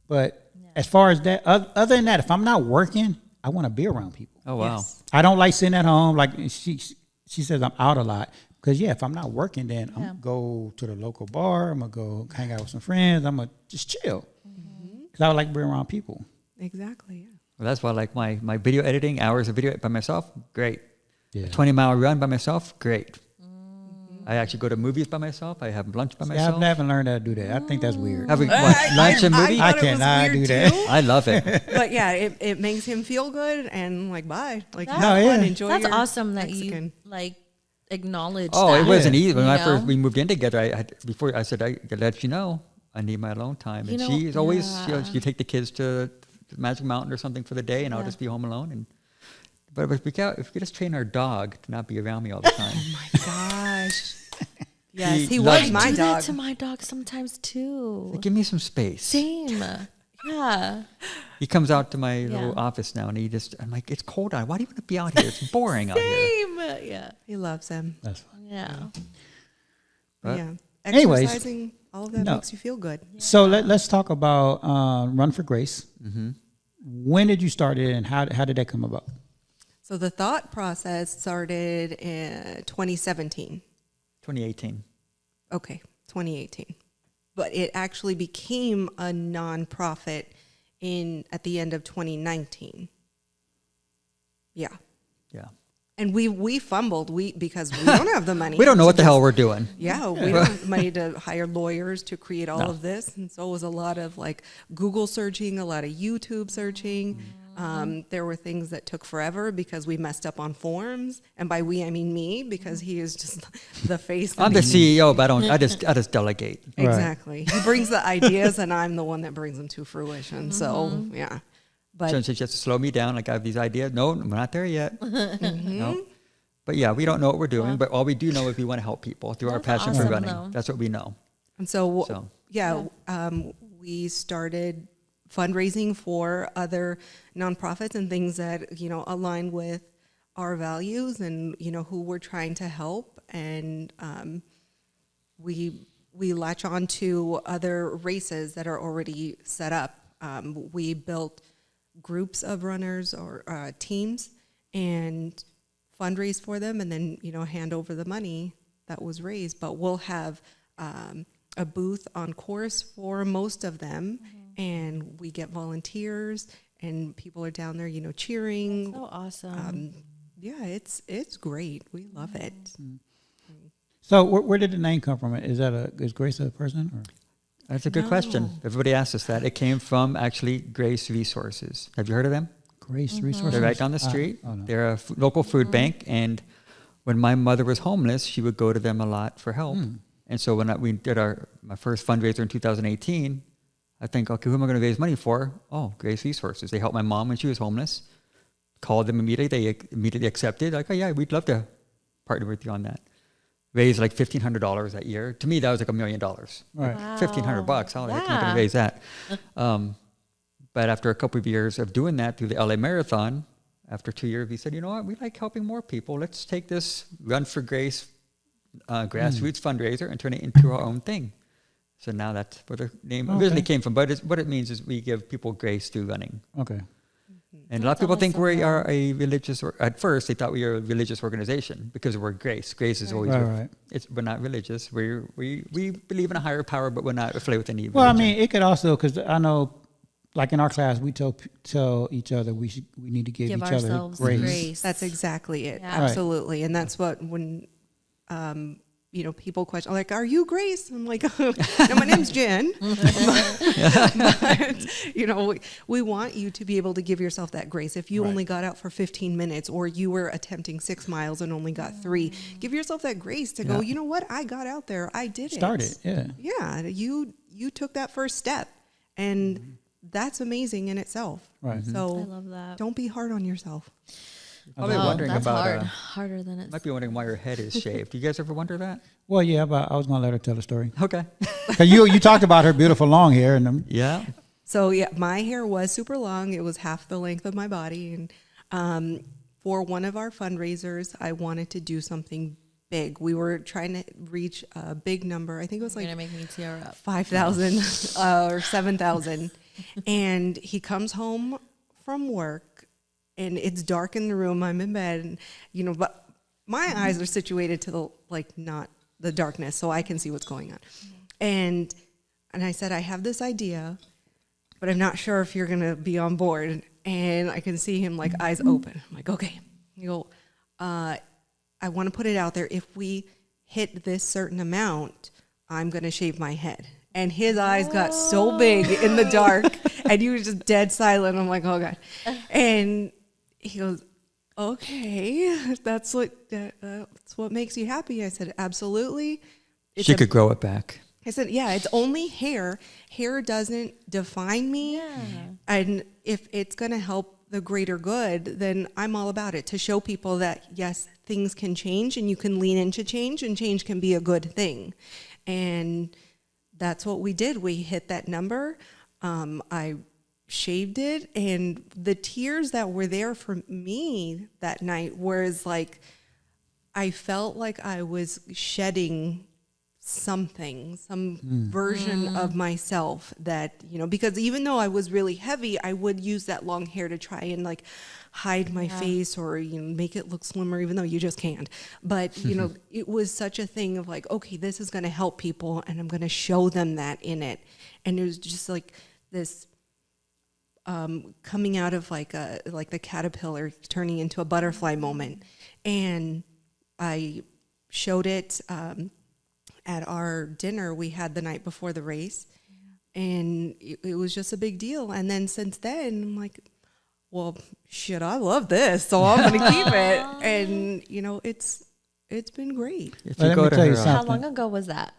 But as far as that, other than that, if I'm not working, I want to be around people. Oh wow. Yes. I don't like sitting at home. Like she says I'm out a lot. Because, if I'm not working, then I'm going to go to the local bar. I'm going to go hang out with some friends. I'm going to just chill. Because I would like to be around people. Exactly. Yeah. Well, that's why I like my video editing, hours of video by myself, great. Yeah. A 20-mile run by myself, great. I actually go to movies by myself. I have lunch by I myself. haven't learned how to do that. I think that's weird. Having what, lunch and movie? I thought it was cannot weird do that. too. I love it. But yeah, it makes him feel good and like bye. Like That's- have No, fun, yeah. enjoy That's your awesome that Mexican. you like acknowledge. Oh, that, it wasn't easy. When you I first know? we moved in together, before I said I gotta let you know I need my alone time, and You know, she's always yeah. you take the kids to Magic Mountain or something for the day, and I'll Yeah. just be home alone. And but if we just train our dog to not be around me all the time. My gosh. Yes, he loves was me. my I do dog. that to my dog sometimes too. Like, give me some space. Same. Yeah. He comes out to my Yeah. little office now, and I'm like, it's cold out. Why do you want to be out here? It's boring out here. Same. Yeah. He loves him. That's fine. Yeah. But- Yeah. Anyways, Exercising, all of that no. makes you feel good. So let's talk about Run for Grace. Mm-hmm. When did you start it, and how did that come about? So the thought process started in 2017. 2018. Okay, 2018. But it actually became a nonprofit at the end of 2019. Yeah. Yeah. And we fumbled because we don't have the money. We don't know to what the just- hell we're doing. Yeah, we don't have money to hire lawyers to create all of this. And so it was a lot of like Google searching, a lot of YouTube searching. There were things that took forever because we messed up on forms. And by we, I mean me, because he is just the face. I'm the CEO, but I just delegate. Exactly. He brings the ideas and I'm the one that brings them to fruition. So, yeah. But So she has to slow me down. Like, I have these ideas. No, we're not there yet. No. But yeah, we don't know what we're doing. But all we do know is we want to help people through our That's passion for awesome, running. though. That's what we know. And so, So. we started fundraising for other nonprofits and things that, align with our values and, who we're trying to help. And we latch on to other races that are already set up. We built groups of runners or teams and fundraise for them and then, hand over the money that was raised. But we'll have a booth on course for most of them, and we get volunteers, and people are down there, cheering. So awesome. Yeah, it's great. We love it. So where did the name come from? Is Grace a person? Or? That's a good question. Everybody asks us that. It came from actually Grace Resources. Have you heard of them? Grace Resources? They're right down the street. Oh, no. They're a local food bank. And when my mother was homeless, she would go to them a lot for help. And so when we did my first fundraiser in 2018, I think, okay, who am I going to raise money for? Oh, Grace Resources. They helped my mom when she was homeless. Called them immediately. They immediately accepted. Like, oh yeah, we'd love to partner with you on that. Raised like $1,500 that year. To me, that was like $1 million. Right. Wow. $1,500. How the heck am I going Yeah. to raise that? But after a couple of years of doing that through the LA Marathon, after 2 years, we said, you know what? We like helping more people. Let's take this Run for Grace grassroots fundraiser and turn it into our own thing. So now that's where the name originally came from. But what it means is we give people grace through running. Okay. And a lot of people think awesome, we though. are a religious, at first they thought we were a religious organization because of word grace. Grace is always, Right. we're not religious. We believe in a higher power, but we're not affiliated with any Well, I religion. mean, it could also, because I know, like in our class, we tell each other we need to give Give each other ourselves grace. grace. That's exactly it. Yeah. Absolutely. And that's what when people question, like, are you Grace? I'm like, no, my name's Jen. But, we want you to be able to give yourself that grace. If you only got out for 15 minutes or you were attempting 6 miles and only got 3, give yourself that grace to go, you know what? I got out there. I did it. Started, yeah. Yeah. You took that first step. And that's amazing in itself. Right. So I love that. don't be hard on yourself. Probably Oh, wondering that's about, hard. Harder than it might be wondering why your head is shaved. Do you guys ever wonder that? Well, yeah, but I was going to let her tell the story. Okay. 'Cause you talked about her beautiful long hair. And Yeah. So yeah, my hair was super long. It was half the length of my body. And for one of our fundraisers, I wanted to do something big. We were trying to reach a big number. I think it was You're like gonna make me tear up. 5,000 or 7,000. And he comes home from work, and it's dark in the room. I'm in bed, and, you know, but my eyes are situated to the, like, not the darkness, so I can see what's going on. And I said, I have this idea, but I'm not sure if you're going to be on board. And I can see him, like, eyes open. I'm like, okay. You go, I want to put it out there. If we hit this certain amount, I'm going to shave my head. And his eyes got so big in the dark, and he was just dead silent. I'm like, oh, God. And he goes, okay, that's what makes you happy. I said, absolutely. She could grow it back. I said, yeah, it's only hair. Hair doesn't define me. Yeah. And if it's going to help the greater good, then I'm all about it, to show people that, yes, things can change and you can lean into change, and change can be a good thing. And that's what we did. We hit that number. I shaved it, and the tears that were there for me that night was like, I felt like I was shedding something, some version of myself that, you know, because even though I was really heavy, I would use that long hair to try and, like, hide my face, or, you know, make it look slimmer, even though you just can't. But, you know, it was such a thing of, like, okay, this is going to help people, and I'm going to show them that in it. And it was just like this coming out of, like the caterpillar turning into a butterfly moment. And I showed it at our dinner we had the night before the race, and it was just a big deal. And then since then, I'm like, well, shit, I love this, so I'm going to keep it. And, you know, it's been great. If you go to her, How long ago was that?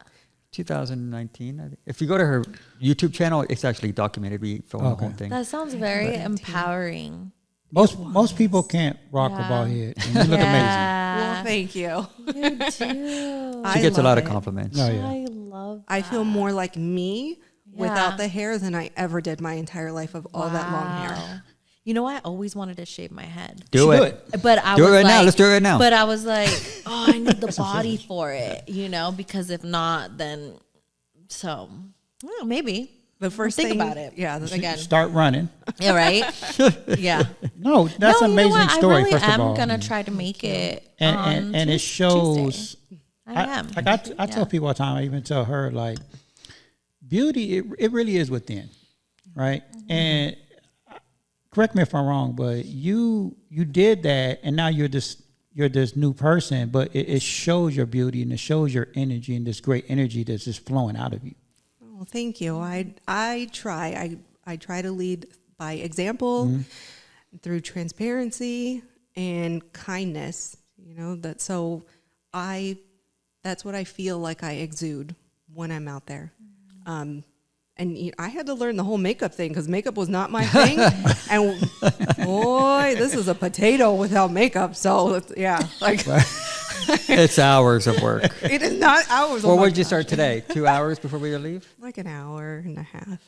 2019, I think. If you go to her YouTube channel, it's actually documented. We filmed the whole thing. That sounds very empowering. Most people can't rock a bald head. And you look Well, thank you. You do. She gets a lot of it. compliments. amazing. Oh, yeah. I love that. I feel more like me without Yeah. the hair than I ever did my entire life of all that long hair. Wow. You know, I always wanted to shave my head. Do Should it. But I Do it was right now. like- Let's do it right now. But I was like, oh, I need the body for it, you know, because if not, then well, maybe. The first Think thing about it. Yeah, Again. Start running. Yeah, right? Yeah. No, that's an you know amazing what? story. I really first of am all, gonna try to make it. and on it shows. Tuesday. I am. Like I tell people all the time. I even tell her, like, beauty. It really is within, right? And correct me if I'm wrong, but you did that, and now you're this new person. But it shows your beauty, and it shows your energy, and this great energy that's just flowing out of you. Well, thank you. I try. I try to lead by example, through transparency and kindness. You know that. So that's what I feel like I exude when I'm out there. And I had to learn the whole makeup thing, because makeup was not my thing. And boy, this is a potato without makeup. So yeah, like It's hours of work. it is not hours. Well, oh my what did you gosh. start today? 2 hours before we leave? Like an hour and a half.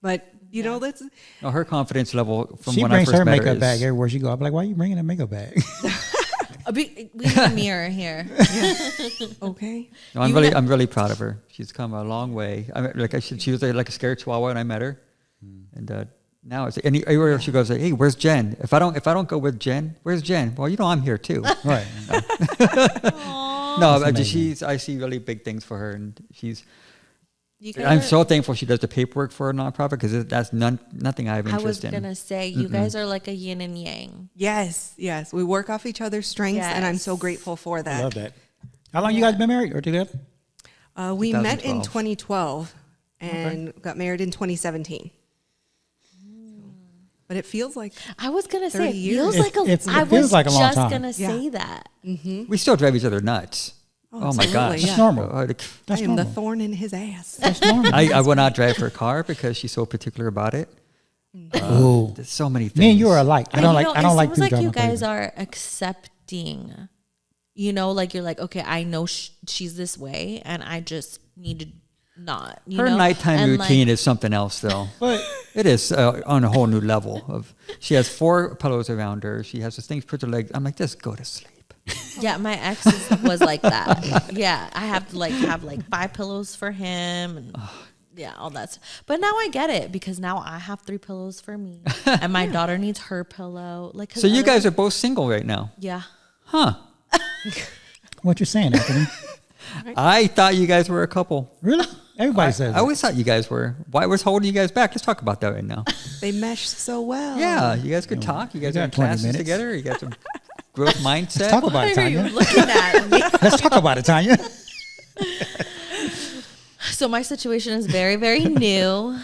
But you know, that's No, her confidence level from She when I brings first her met makeup her bag is, everywhere she go. I'm like, why are you bringing a makeup bag? We need a mirror here. okay. No, I'm really proud of her. She's come a long way. I mean, like she was like a scared chihuahua when I met her, and now it's anywhere she goes, like, hey, where's Jen? If I don't go with Jen, where's Jen? Well, you know, I'm here too. Right. No, That's but amazing. I see really big things for her, and You guys I'm are- so thankful she does the paperwork for a nonprofit, because that's nothing I have I was interest in. gonna say you guys are like a yin and yang. Yes, yes. We work off each other's strengths, and I'm so Yes. grateful for I that. love that. How long you guys been married or together? We met in 2012. 2012 and got married in 2017. But it feels like I was gonna say 30 it years. feels like a. It I feels was like a long just time. gonna Yeah. say that. We still drive each other nuts. Oh my absolutely, gosh, yeah. That's normal. That's I am the normal. thorn in his ass. That's normal. I will not drive her car because she's so particular about it. Ooh. There's so many things. Me and you are alike. I But, don't you like. know, I don't it like seems people like driving you guys crazy. are accepting. You know, like you're like, okay, I know she's this way, and I just need to not. You Her know? nighttime And, routine like, is something else, though. But It is on a whole new level. She has 4 pillows around her. She has this thing, puts her legs. I'm like, just go to sleep. Yeah, my ex was like that. Yeah, I have to have 5 pillows for him, and Yeah, all that. But now I get it because now I have 3 pillows for me, and my daughter needs her pillow. Like, So you guys are both single right now? Yeah. Huh. What you're saying, Anthony? I thought you guys were a couple. Really? Everybody says I that. always thought you guys were. Why was holding you guys back? Let's talk about that right now. They mesh so well. Yeah, you guys could talk. You guys we are got in 20 classes minutes. together. You got some growth mindset. Let's talk about it, Why are you Tanya. looking at me? Let's talk about it, Tanya. So my situation is very, very new.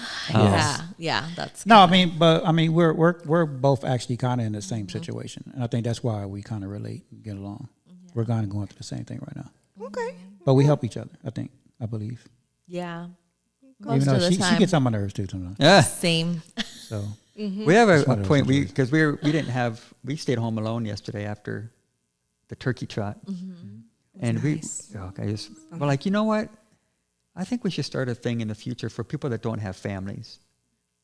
Yeah, that's No, I mean, we're both actually kind of in the same situation, and I think that's why we kind of relate and get along. We're kind of going through the same thing right now, Okay. but we help each other. I believe. yeah. Most Even though of the she time, gets on my nerves too sometimes. Yeah. same. So We have a one of those point situations. because we stayed home alone yesterday after the turkey trot, and nice. we're like, you know what? I think we should start a thing in the future for people that don't have families.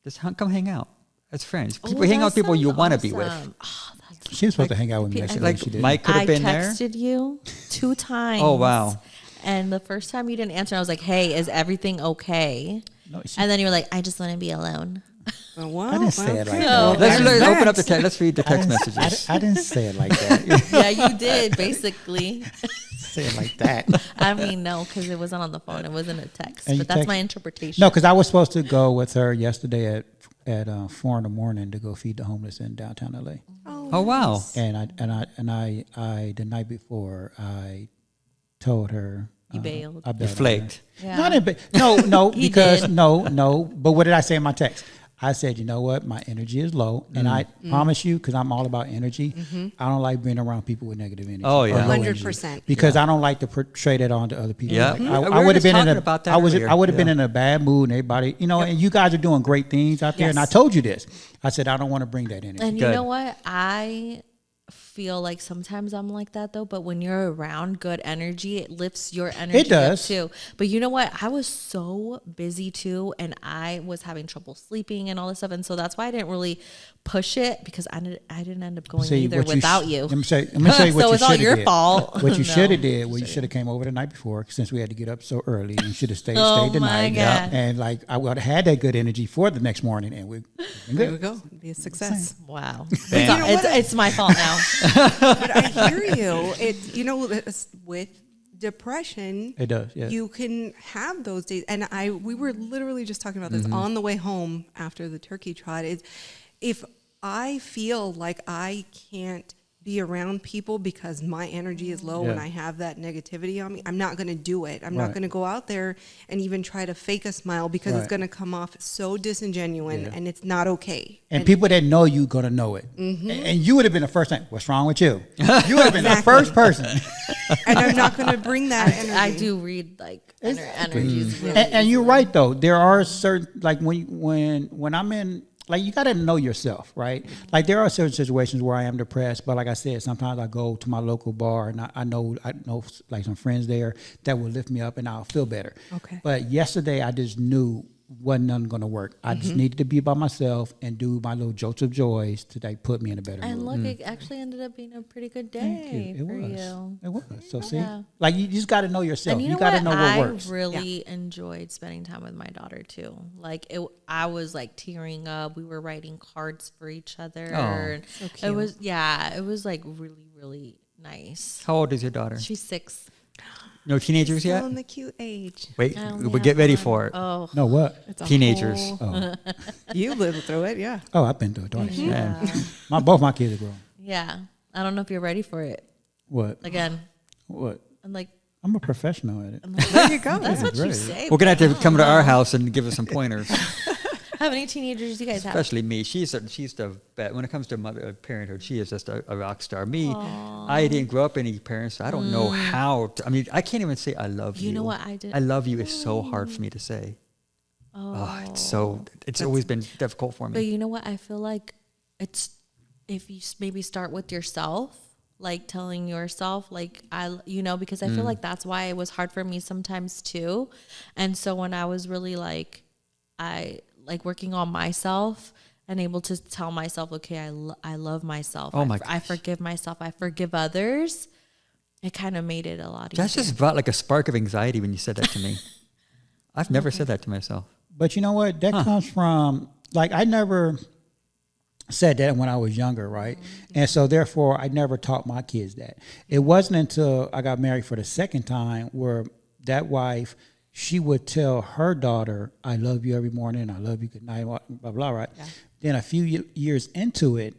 Just come hang out as friends. People hang out with people you want to be with. she was supposed to hang out with me yesterday. Like she didn't. Mike could I have been there. texted you 2 times. Oh, wow. And the first time you didn't answer, I was like, "Hey, is everything okay?" No, And then you were like, "I just want to be alone." Oh, wow. I didn't say it like No. that. Let's open up the text. Let's read the text I messages. didn't say it like that. Yeah, you did basically. Say it like that. I mean, no, because it wasn't on the phone. It wasn't a text. And you But that's text- my interpretation. No, because I was supposed to go with her yesterday at 4 a.m. to go feed the homeless in downtown LA. Oh wow. And I the night before I told her You bailed. I bailed. on Flaked. her. Yeah. No, I didn't no, He because did. no. But what did I say in my text? I said, you know what, my energy is low, and I promise you, because I'm all about energy. I don't like being around people with negative energy. Oh, or yeah. low energy, 100%. because I don't like to portray that onto other people. Yeah. Like, We I were would have just been in talking a about that I was earlier. I would have been Yeah. in a bad mood, and everybody, and you guys are doing great things out there, and I Yes. told you this. I said I don't want to bring that energy. And Good. you know what? I feel like sometimes I'm like that though, but when you're around good energy, it lifts your energy It does. up too. But you know what? I was so busy too, and I was having trouble sleeping and all this stuff, and so that's why I didn't really push it because I didn't end up going See, either what without sh- you. Let me say what So you it's all should your have did. fault. What you No. should have did, well, you should have came over the night before, since we had to get up so early. You should have stayed Oh the my night, God. and like I would have had that good energy for the next morning, and we're There we good. go. Be a success. Wow, Bam. it's my fault now. But I hear you. It's with depression. It does, yeah. You can have those days, and we were literally just talking about this on the way home after the turkey trot. If I feel like I can't be around people because my energy is low and Yeah. I have that negativity on me, I'm not going to do it. I'm not Right. going to go out there and even try to fake a smile because it's Right. going to come off so disingenuous, Yeah. and it's not okay. And people that know you gonna know it, and you would have been the first thing. What's wrong with you? You would have been the Exactly. first person. And I'm not going to bring that energy. I do read like energies. Really And you're right though. There are certain like when I'm in, like, you got to know yourself, right? Like there are certain situations where I am depressed, but like I said, sometimes I go to my local bar and I know like some friends there that will lift me up and I'll feel better. Okay. But yesterday I just knew wasn't nothing going to work. I just needed to be by myself and do my little jolts of joys to like put me in a better And mood. look, it actually ended up being a pretty good Thank day you. It for was. you. It was. So see, Yeah. like you just got to know yourself. And you know got to what? know what I works. really enjoyed spending time with my daughter too. Like I was like tearing up. We were writing cards for each other. Oh, and so It cute. was it was like really really nice. How old is your daughter? She's 6. No teenagers Still yet? in the cute age. Wait, I only we'll have get ready one. for it. Oh, No, what? It's a Teenagers. whole- Oh, You lived through it, yeah. oh, I've been through it twice. Yeah. Both my kids are grown. yeah. I don't know if you're ready for it. What? Again, What? I'm like, I'm a professional at it. There you go. that's what you great. say. We're gonna but have I to come don't to our know. house and give us some pointers. How many teenagers do you guys have? Especially me. She's the best. When it comes to parenthood, she is just a rock star. Me, I didn't grow up any parents, so I don't know how. I mean, I can't even say I love you. You know what I did? I love you is so hard for me to say. Oh, it's always been difficult for me. But you know what? I feel like it's if you maybe start with yourself, like telling yourself, like because I feel like that's why it was hard for me sometimes too. And so when I was really like, working on myself and able to tell myself, okay, I love myself. Oh my I gosh. forgive myself. I forgive others. It kind of made it a lot easier. That's just brought like a spark of anxiety when you said that to me. I've never said that to myself. But you know what? That comes from, like, I never said that when I was younger, right? And so therefore I never taught my kids that. It wasn't until I got married for the second time where that wife, she would tell her daughter, I love you every morning, I love you, good night, blah, blah, right? Yeah. Then a few years into it,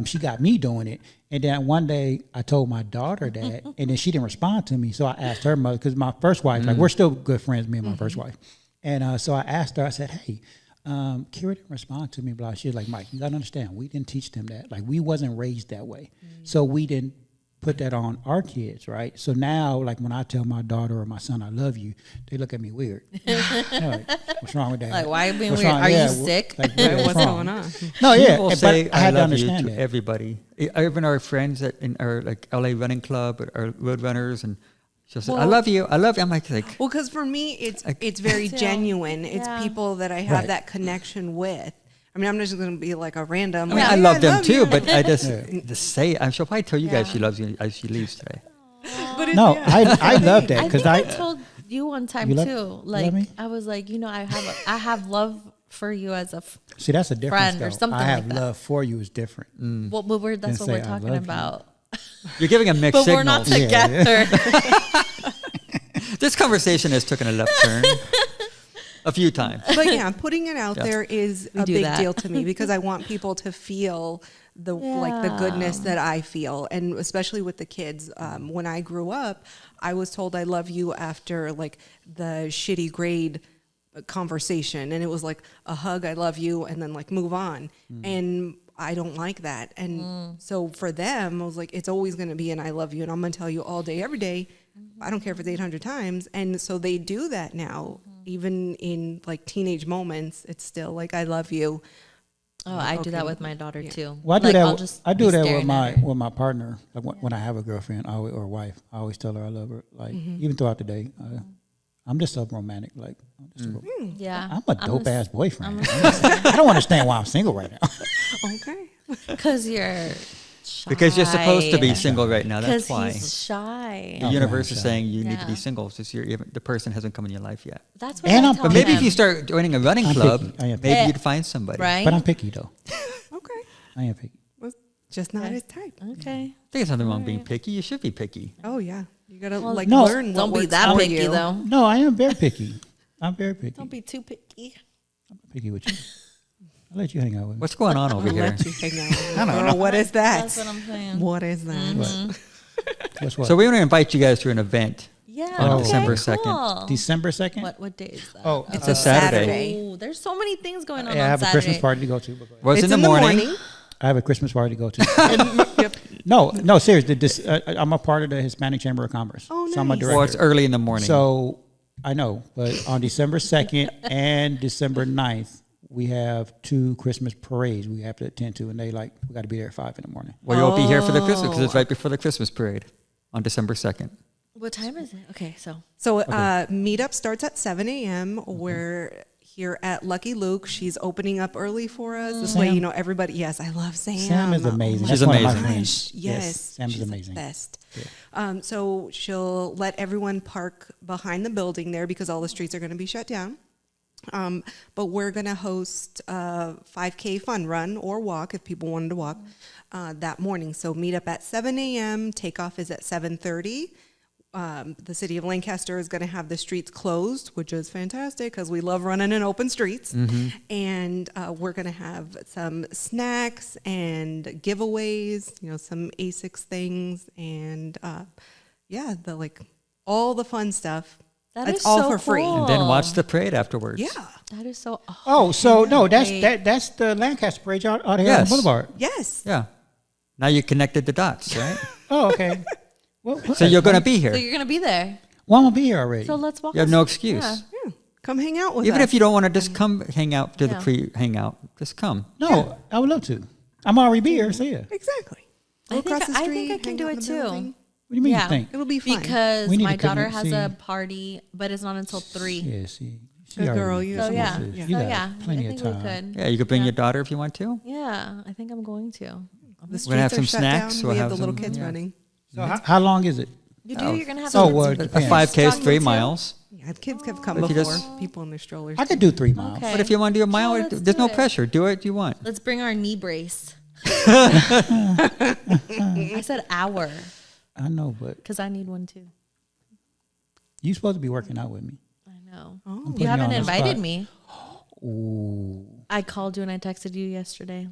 she got me doing it. And then one day I told my daughter that, and then she didn't respond to me. So I asked her mother, because my first wife, like, we're still good friends, me and my first wife. And so I asked her, I said, hey, Kira didn't respond to me, blah. She was like, Mike, you got to understand, we didn't teach them that. Like, we wasn't raised that way. So we didn't put that on our kids, right? So now, like, when I tell my daughter or my son, I love you, they look at me weird. Like, what's wrong with that? Like, why are you being What's weird? wrong? Are Yeah, you sick? Like, yeah, What's going on? No, yeah, People but say I had to love you understand to that. everybody. Even our friends in our like LA running club, or road runners, and she'll say, I love you, I love you. I'm like, Well, because for me, it's very genuine. It's Yeah. people that I have Right. that connection with. I mean, I'm not just going to be like a random. I mean, like, I "Yeah, love them too, you." but I just say, she'll probably tell you guys Yeah. she loves you as she leaves today. But it's- No, yeah. I love that I because think I told you one time You love- too. you Like, love me? I was like, you know, I have love for you as a see, that's a difference. friend or though. something I have like that. love for you is different. well, that's Then what say, we're "I talking love you." about. You're giving a mixed But signals. we're not Yeah, together. This conversation has taken a left turn a few times. But yeah, putting it out there is a do big that. deal to me because I want people to feel the goodness that I feel, and especially with the kids. When I grew up, I was told I love you after like the shitty grade conversation, and it was like a hug, I love you, and then like move on. And I don't like that. And so for them, I was like, it's always going to be an I love you, and I'm going to tell you all day, every day. I don't care if it's 800 times. And so they do that now, even in like teenage moments. It's still like, I love you. Oh, I do that Okay. with my daughter too. Well, I do Like, that. I'll just I do be that staring at her. with my partner. Like when I have a girlfriend or wife, I always tell her I love her. Like even throughout the day, I'm just so romantic. Like Yeah, I'm a dope ass boyfriend. I'm I don't understand why I'm single right now. Okay. because you're shy. Because you're supposed to be single right now. That's Because why. he's shy. The universe is saying you need to be Yeah. single. It's just the person hasn't come in your life yet. That's what And I I'm- tell But maybe him. if you start joining a running I'm club, picky. I am maybe picky. you'd find somebody. right. But I'm picky though. Okay. I am picky. Well, just not Okay. his type. Okay. I think there's nothing wrong with being picky. You should be picky. Oh yeah. You gotta Well, like no. learn. Don't what be works that for picky you. though. No, I am very picky. I'm very picky. Don't be too picky. I'm picky with you. I'll let you hang out with me. What's going on over I'll here? let you hang out. With I don't Girl, know. what is that? That's what I'm saying. What is that? What's what? So we want to invite you guys to an event. Yeah. On okay, December cool. 2nd. December 2nd? What day is that? Oh, It's a Saturday. Saturday. Oh, there's so many things going on yeah, I on have Saturday. a Christmas party to go to. But go ahead. Was It's in the morning. I have a Christmas party to go to. Yep. No, seriously. I'm a part of the Hispanic Chamber of Commerce. Oh, So I'm a nice. director. Or it's early in the morning. So I know, but on December 2nd and December 9th, we have 2 Christmas parades we have to attend to, and we got to be there at 5 in the morning. Well, you'll be here for the Christmas because it's right before the Christmas parade on December 2nd. What time is it? Okay, so So meetup starts at 7 a.m. We're here at Lucky Luke. She's opening up early for us. This way, Sam. you know, everybody. Yes, I love Sam. Sam is amazing. She's That's one of my amazing. friends. Yes, Sam is she's amazing. The best. So she'll let everyone park behind the building there because all the streets are going to be shut down. But we're going to host a 5K fun run or walk if people wanted to walk that morning. So meet up at 7 a.m. Takeoff is at 7:30. The city of Lancaster is going to have the streets closed, which is fantastic because we love running in open streets. And we're going to have some snacks and giveaways, you know, some ASICS things, and all the fun stuff. that It's is all so for free. cool. And then watch the parade afterwards. Yeah. That is so. Oh, so no, that's great. that's the Lancaster Parade out here Yes. on Boulevard. Yes. Yeah. Now you connected the dots, right? Oh, okay. So you're going to be So here. you're gonna be there. Well, I'm gonna be here already. So let's walk. You have us- no excuse. Yeah. Yeah. Come hang out with Even us. if you don't want to just come hang out to the Yeah. pre-hangout, just come. No, I would love to. I'm already be here, so yeah. What Exactly. I Go think across the I street, think I can hang do out it in the too. building. do you mean Yeah. you think? It'll be fun. Because We need my to daughter commit- has a see. party, but it's not until 3. Yeah, see. Good already- girl, you So have yeah, someone You so got yeah, plenty I of think we time. could. Yeah, you could bring Yeah. your daughter if you want to. Yeah, I think I'm going to. The We're gonna have streets are some shut snacks, down. we'll We have have the little some- kids yeah. running. So how long is it? You do. You're gonna have So kids. what? A Depends. 5K is Talking 3 to- miles. Yeah, kids have come If you before. just- People in their strollers. I could do 3 miles. Okay. But if you want to do a mile, let's there's do no it. pressure. Do it you want. Let's bring our knee brace. I said hour I know, but because I need one too. you supposed to be working out with me. I know. Oh. putting You haven't on the invited spot. me. Ooh. I called you and I texted you yesterday.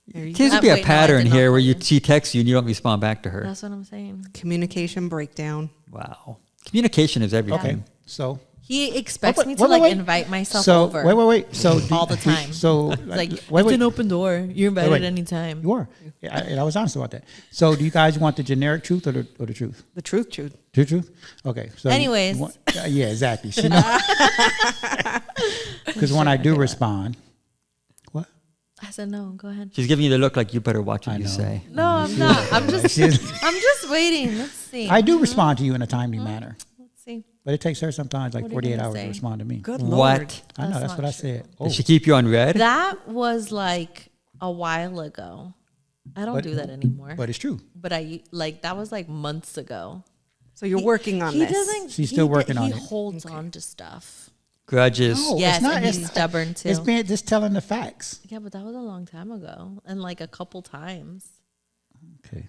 There you Seems go. to be a Wait, no, I pattern did not here where call you you. she texts you and you don't respond back to her. That's what I'm saying. Communication breakdown. Wow. Communication is everything. Okay. So He expects Wait, me wait, to wait, like wait. invite myself so over. wait. So All the time. So Like wait. open door. You're invited wait. anytime. You are. Yeah, and I was honest about that. So do you guys want the generic truth or the truth? The truth. The truth? Okay. So Anyways. yeah, exactly. Because when I do respond, what? I said no. Go ahead. She's giving you the look like you better watch what I you know. say. No, I'm not. I'm just She's- I'm just waiting. Let's see. I do respond to you in a timely manner, Let's see. but it takes her sometimes like What are you 48 gonna hours say? to respond to me. Good What? Lord. I know. That's That's not what I true. said. Oh, Did she keep you on red? That was like a while ago. I don't But- do that anymore. but it's true. But I like that was like months ago. So you're working on he this. doesn't. She's still working on He it. holds on to stuff. Grudges. No. Yes, it's not. and It's he's stubborn too. It's being just telling the facts. Yeah, but that was a long time ago, and like a couple times. Okay.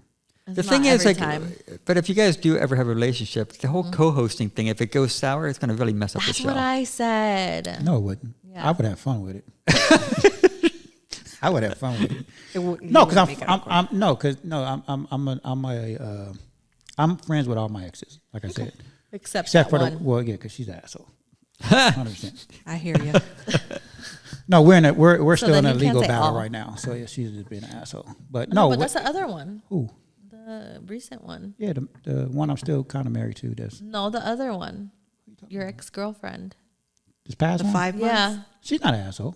It's The not thing is, every like, time. but if you guys do ever have a relationship, the whole co-hosting thing, if it goes sour, it's going to really mess up That's the show. what I said. No, it wouldn't. Yeah. I would have fun with it. I would have fun with it. No, because I'm friends with all my exes. Like I said, Except except that for one. the well, yeah, because she's an asshole. 100%. I hear you. No, we're So still in then a you can't legal say battle all. right now. So yeah, she's just being an asshole. But No, no, but that's the other one. who? The recent one. Yeah, the one I'm still kind of married to. That's No, the other one. Your ex-girlfriend. this past The one. 5 months. Yeah, She's not an asshole,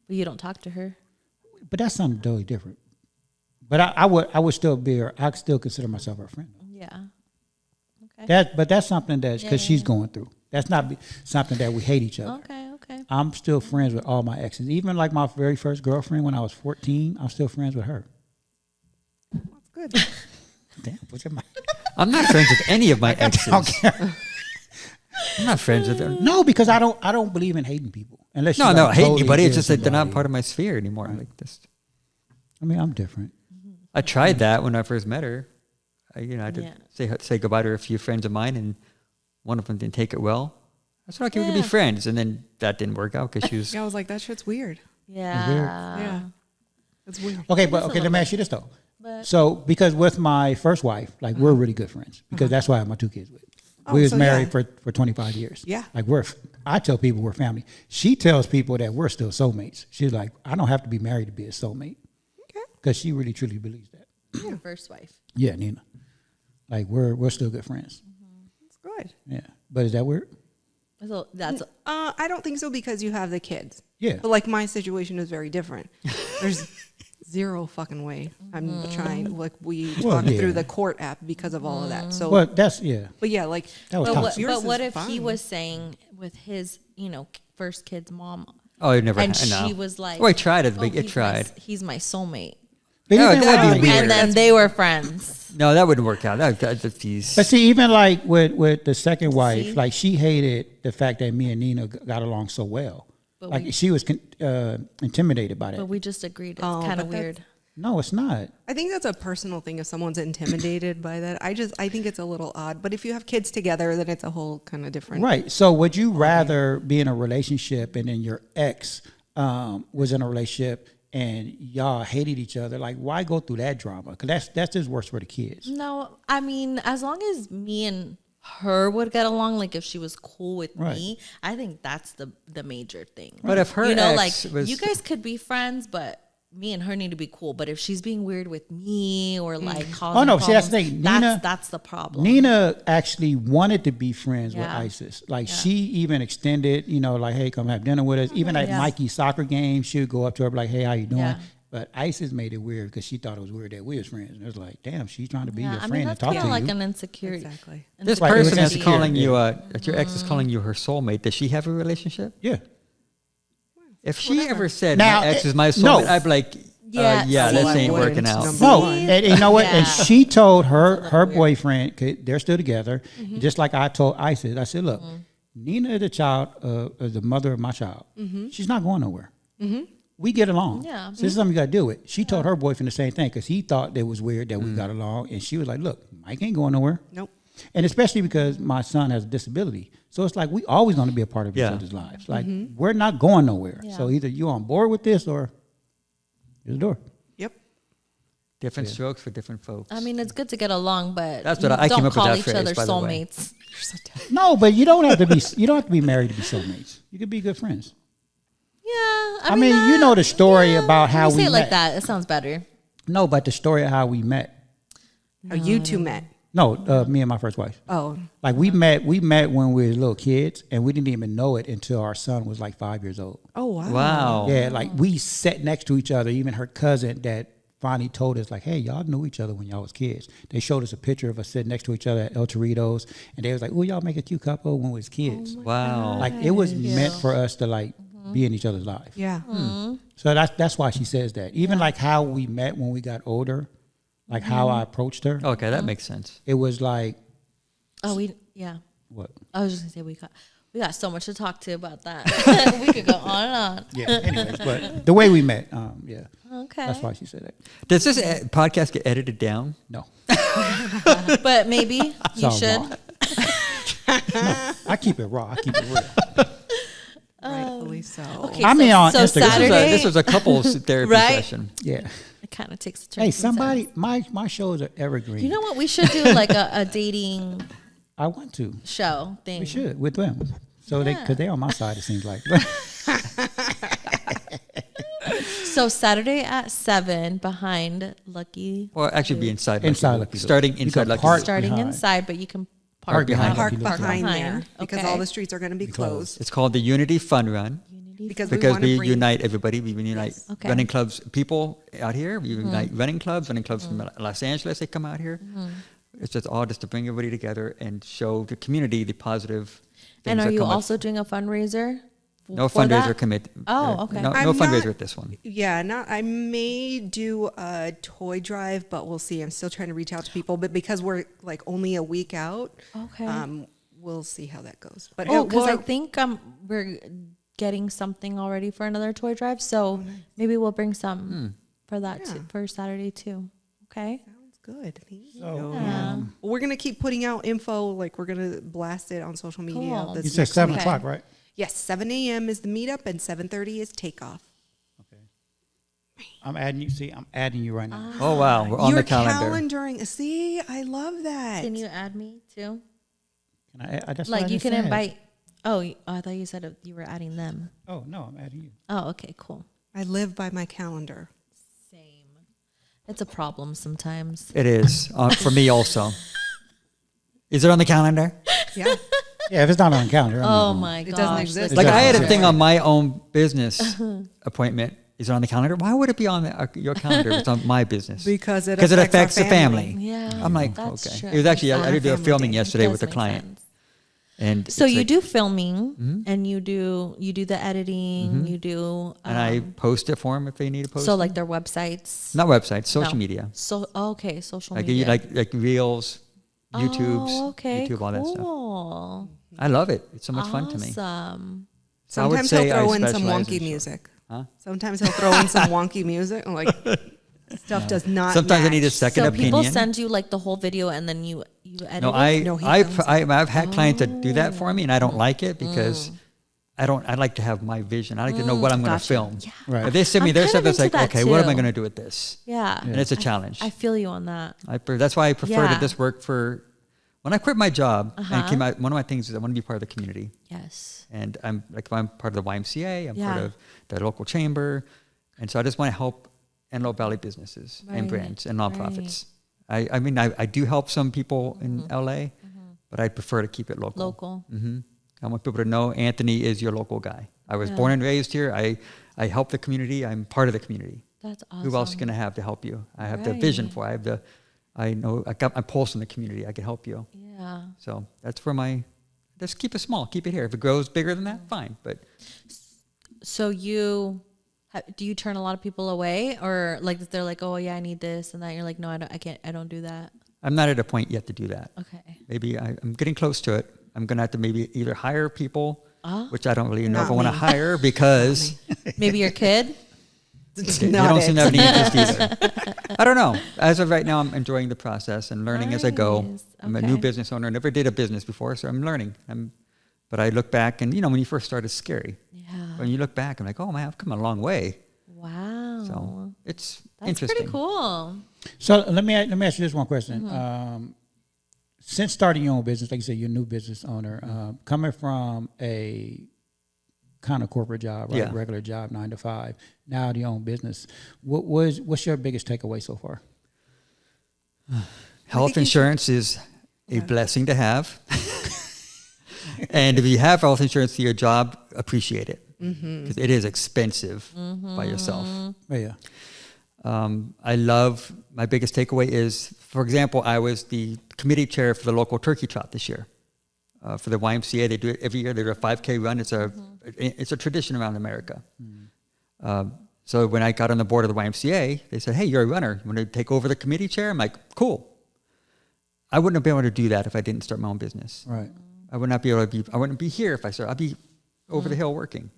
but you don't talk to her. but that's something totally different. But I would still be her. I still consider myself her friend. Yeah. Okay. But that's something that's because Yeah, she's yeah. going through. That's not something that we hate each other. Okay. Okay. I'm still friends with all my exes. Even like my very first girlfriend when I was 14, I'm still friends with her. That's good. Damn, what's in my? I'm not friends with any of my exes. Okay. I'm not friends with them. No, because I don't believe in hating people unless No, you no, like I hate totally anybody. It's kill just that they're not somebody. part of my sphere anymore. Like this. I mean, I'm different. I tried that when I first met her. I had to Yeah. say goodbye to a few friends of mine, and one of them didn't take it well. I said, okay, we can be Yeah. friends. And then that didn't work out because she was. Yeah, I was like, that shit's weird. Yeah. Yeah. It's weird. Okay, It but is a okay, let little me bit. ask you this though. But So, because with my first wife, like we're really good friends because that's why I have my 2 kids with. We was so married yeah. for 25 years. Yeah. Like I tell people we're family. She tells people that we're still soulmates. She's like, I don't have to be married to be a soulmate. Okay. Because she really truly believes that. your first wife. Yeah, Nina. Like we're still good friends. It's good. Yeah. But is that weird? So that's I don't think so because you have the kids. Yeah. But like my situation is very different. There's zero fucking way. I'm trying. Like we Well, talked yeah. through the court app because of all of that. So, Well, that's yeah. but yeah, like That was but toxic. Yours but what is if he fine. was saying with his, first kid's mom, Oh, it never and happened. she was like, Oh, I tried it. It he's tried. he's my soulmate, But No, even that'd with be the- weird. and then they were friends. No, that wouldn't work out. That'd be. But see, even like with the second wife, See? like she hated the fact that me and Nina got along so well. But Like we- she was intimidated by that. But we just agreed it's Oh, kind but of that's- weird. No, it's not. I think that's a personal thing if someone's intimidated by that. I think it's a little odd. But if you have kids together, then it's a whole kind of different. Right. So would you rather be in a relationship and then your ex was in a relationship and y'all hated each other? Like, why go through that drama? Because that's just worse for the kids. No, I mean, as long as me and her would get along, like if she was cool with Right. me, I think that's the major thing. But if her ex like was- you guys could be friends, but me and her need to be cool. But if she's being weird with me or like causing Oh, no, see, that's the problems, thing. Nina- that's the problem. Nina actually wanted to be friends with Yeah. ISIS. Like she even extended, like, hey, come have dinner with us. Even at Yeah. Mikey's soccer game, she would go up to her like, hey, how you doing? Yeah. But ISIS made it weird because she thought it was weird that we was friends. And it was like, damn, she's trying to be Yeah, your I friend mean, and that's talk kind to of like you. an insecurity. Exactly. This Right, it was person is insecure, calling you yeah. that your ex is calling you her soulmate. Does she have a relationship? Yeah. If she ever said Now, my ex is my no. soulmate, I'd be like, Yeah, yeah, see? this I ain't wouldn't. working out. Number No, one. and you know what? Yeah. And she told her boyfriend, 'cause they're still together, just like I told Isis. I said, look, Nina is the child, is the mother of my child. She's not going nowhere. We get along. Yeah. So this is something you got to do with. She told her boyfriend the same thing because he thought it was weird that we got along, and she was like, look, Mike ain't going nowhere. Nope. And especially because my son has a disability. So it's like we always going to be a part of each Yeah. other's lives. Like we're not going nowhere. Yeah. So either you on board with this or here's the door. Yep. Different strokes for different folks. I mean, it's good to get along, but That's what I don't came up with call that each phrase, other by the way. soulmates. No, but you don't have to be married to be soulmates. You could be good friends. Yeah, I mean, you know the story about how When you we say it met. like that, it sounds better. No, but the story of how we met. Oh, you two met. No, me and my first wife. Oh, Like we met when we were little kids, and we didn't even know it until our son was like 5 years old. oh wow. Wow. Yeah, like we sat next to each other. Even her cousin that finally told us, like, hey, y'all knew each other when y'all was kids. They showed us a picture of us sitting next to each other at El Torito's, and they was like, oh, y'all make a cute couple when we was kids. Wow. Like it was meant for us to like be in each other's lives. Yeah. So that's why she says that. Even like how we met when we got older, like how I approached her, Okay, that makes sense. it was like Oh, what? I was just gonna say we got so much to talk to about that. We could go on and on. Yeah. Anyways, but the way we met, yeah, Okay. that's why she said that. Does this podcast get edited down? No, But maybe you all should. raw. I keep it raw. I keep it real. Rightfully so. Okay, I mean, on so Instagram. Saturday, This was a couples therapy Right? session. Yeah. it kind of takes a turn. Hey, sometimes. somebody, my shows are evergreen. You know what? We should do like a dating I want to. show thing. We should with them. So they, Yeah. because they're on my side. It seems like. So Saturday at 7 behind Lucky, Or actually be inside. Inside Lucky. Lucky. Starting You inside can Lucky. park starting behind. inside, but you can Park park behind behind. Park Lucky Luke. behind there Behind, because okay. all the streets are going to be closed. It's called the Unity Fun Run Because because we bring, unite everybody. We unite Yes. Okay. running clubs, people out here. We unite running clubs from Los Angeles. They come out here. It's just all just to bring everybody together and show the community the positive things And are that you come up. also doing a fundraiser? No for fundraiser that? commit. Oh, okay. No I'm fundraiser not- at this one. Yeah, I may do a toy drive, but we'll see. I'm still trying to reach out to people, but because we're like only a week out, Okay. we'll see how that goes. But Oh, because I we'll- think we're getting something already for another toy drive, so maybe we'll bring some for that Yeah. for Saturday too. Okay. sounds good. Thank you. So, Yeah. We're gonna keep putting out info. Like we're gonna blast it on social media. Cool. this you said next 7 week. o'clock, right? Yes, 7 a.m. is the meetup and 7:30 is takeoff. Okay. I'm adding you. See, I'm adding you right now. Oh wow, we're on You're the calendar. calendaring. See, I love that. Can you add me too? Can that's what I Like you just can said. invite. Oh, I thought you said you were adding them. Oh no, I'm adding you. Oh, okay, cool. I live by my calendar. Same. It's a problem sometimes. It is for me also. Is it on the calendar? Yeah. Yeah, if it's not on the calendar, I'm not Oh going. my gosh. It doesn't exist. this Like is I had a Yeah. thing on my own business appointment. Is it on the calendar? Why would it be on your calendar? It's on my business. Because it it affects affects our the family. Yeah, I'm like, that's okay. true. It was actually It's I on did a a family filming day. yesterday Does with a make client, sense. and So it's you like- do filming and you do the editing. You do and I post it for them if they need to post. so it. like their websites. not websites, social No. media. So okay, social Like media. like reels, YouTube's, Oh, okay, YouTube, all that stuff. cool. I love it. It's so much fun to me. Awesome. I would Sometimes say he'll I throw in some specialize in wonky short. music. Huh? Sometimes he'll throw in some wonky music. I'm like, stuff does not. Sometimes I need a match. second So opinion. people send you like the whole video and then you edit No, it? No, he I've had clients that do that for me, and I don't like it because I like to have my vision. I like to know what I'm going to Gotcha. film. Yeah. Right. If they send me I'm their kind stuff, of that's like, into that okay, what am I too. going to do with this? Yeah. And it's a challenge. I feel you on that. That's why I prefer Yeah. to just work for. When I quit my job, and came out, one of my things is I want to be part of the community. Yes. And I'm part of the YMCA. I'm part Yeah. of the local chamber, and so I just want to help Antelope Valley businesses and Right. brands and nonprofits. I mean, I do help some people in LA, but I prefer to keep it local. Local. I want people to know Anthony is your local guy. I was Yeah. born and raised here. I help the community. I'm part of the community. That's awesome. Who else can I have to help you? I have the vision Right. for. I know I got my pulse in the community. I can help you. Yeah. So that's where just keep it small. Keep it here. If it grows bigger than that, fine. But So Do you turn a lot of people away, or like they're like, oh yeah, I need this and that? You're like, no, I can't. I don't do that. I'm not at a point yet to do that. Okay. Maybe I'm getting close to it. I'm going to have to maybe either hire people, which I don't really know if Not I want to me. hire because Maybe your kid. they don't seem to have any interest either. I don't know. As of right now, I'm enjoying the process and learning as I go. Nice. I'm a new Okay. business owner. Never did a business before, so I'm learning. But I look back, and when you first start, it's scary. Yeah. When you look back, I'm like, oh man, I've come a long way. Wow. So it's That's interesting. pretty cool. So let me ask you this one question. Since starting your own business, like you said, you're a new business owner, coming from a kind of corporate job, right? Yeah. Regular job, 9 to 5. Now to your own business. What's your biggest takeaway so far? Health insurance is a blessing to have. And if you have health insurance through your job, appreciate it. Because it is expensive by yourself. Oh, yeah. I love, my biggest takeaway is, for example, I was the committee chair for the local turkey trot this year. For the YMCA, they do it every year. They do a 5K run. It's a tradition around America. So when I got on the board of the YMCA, they said, hey, you're a runner. You want to take over the committee chair? I'm like, cool. I wouldn't have been able to do that if I didn't start my own business. Right. I would not be able to be, I wouldn't be here if I started. I'd be over the hill working.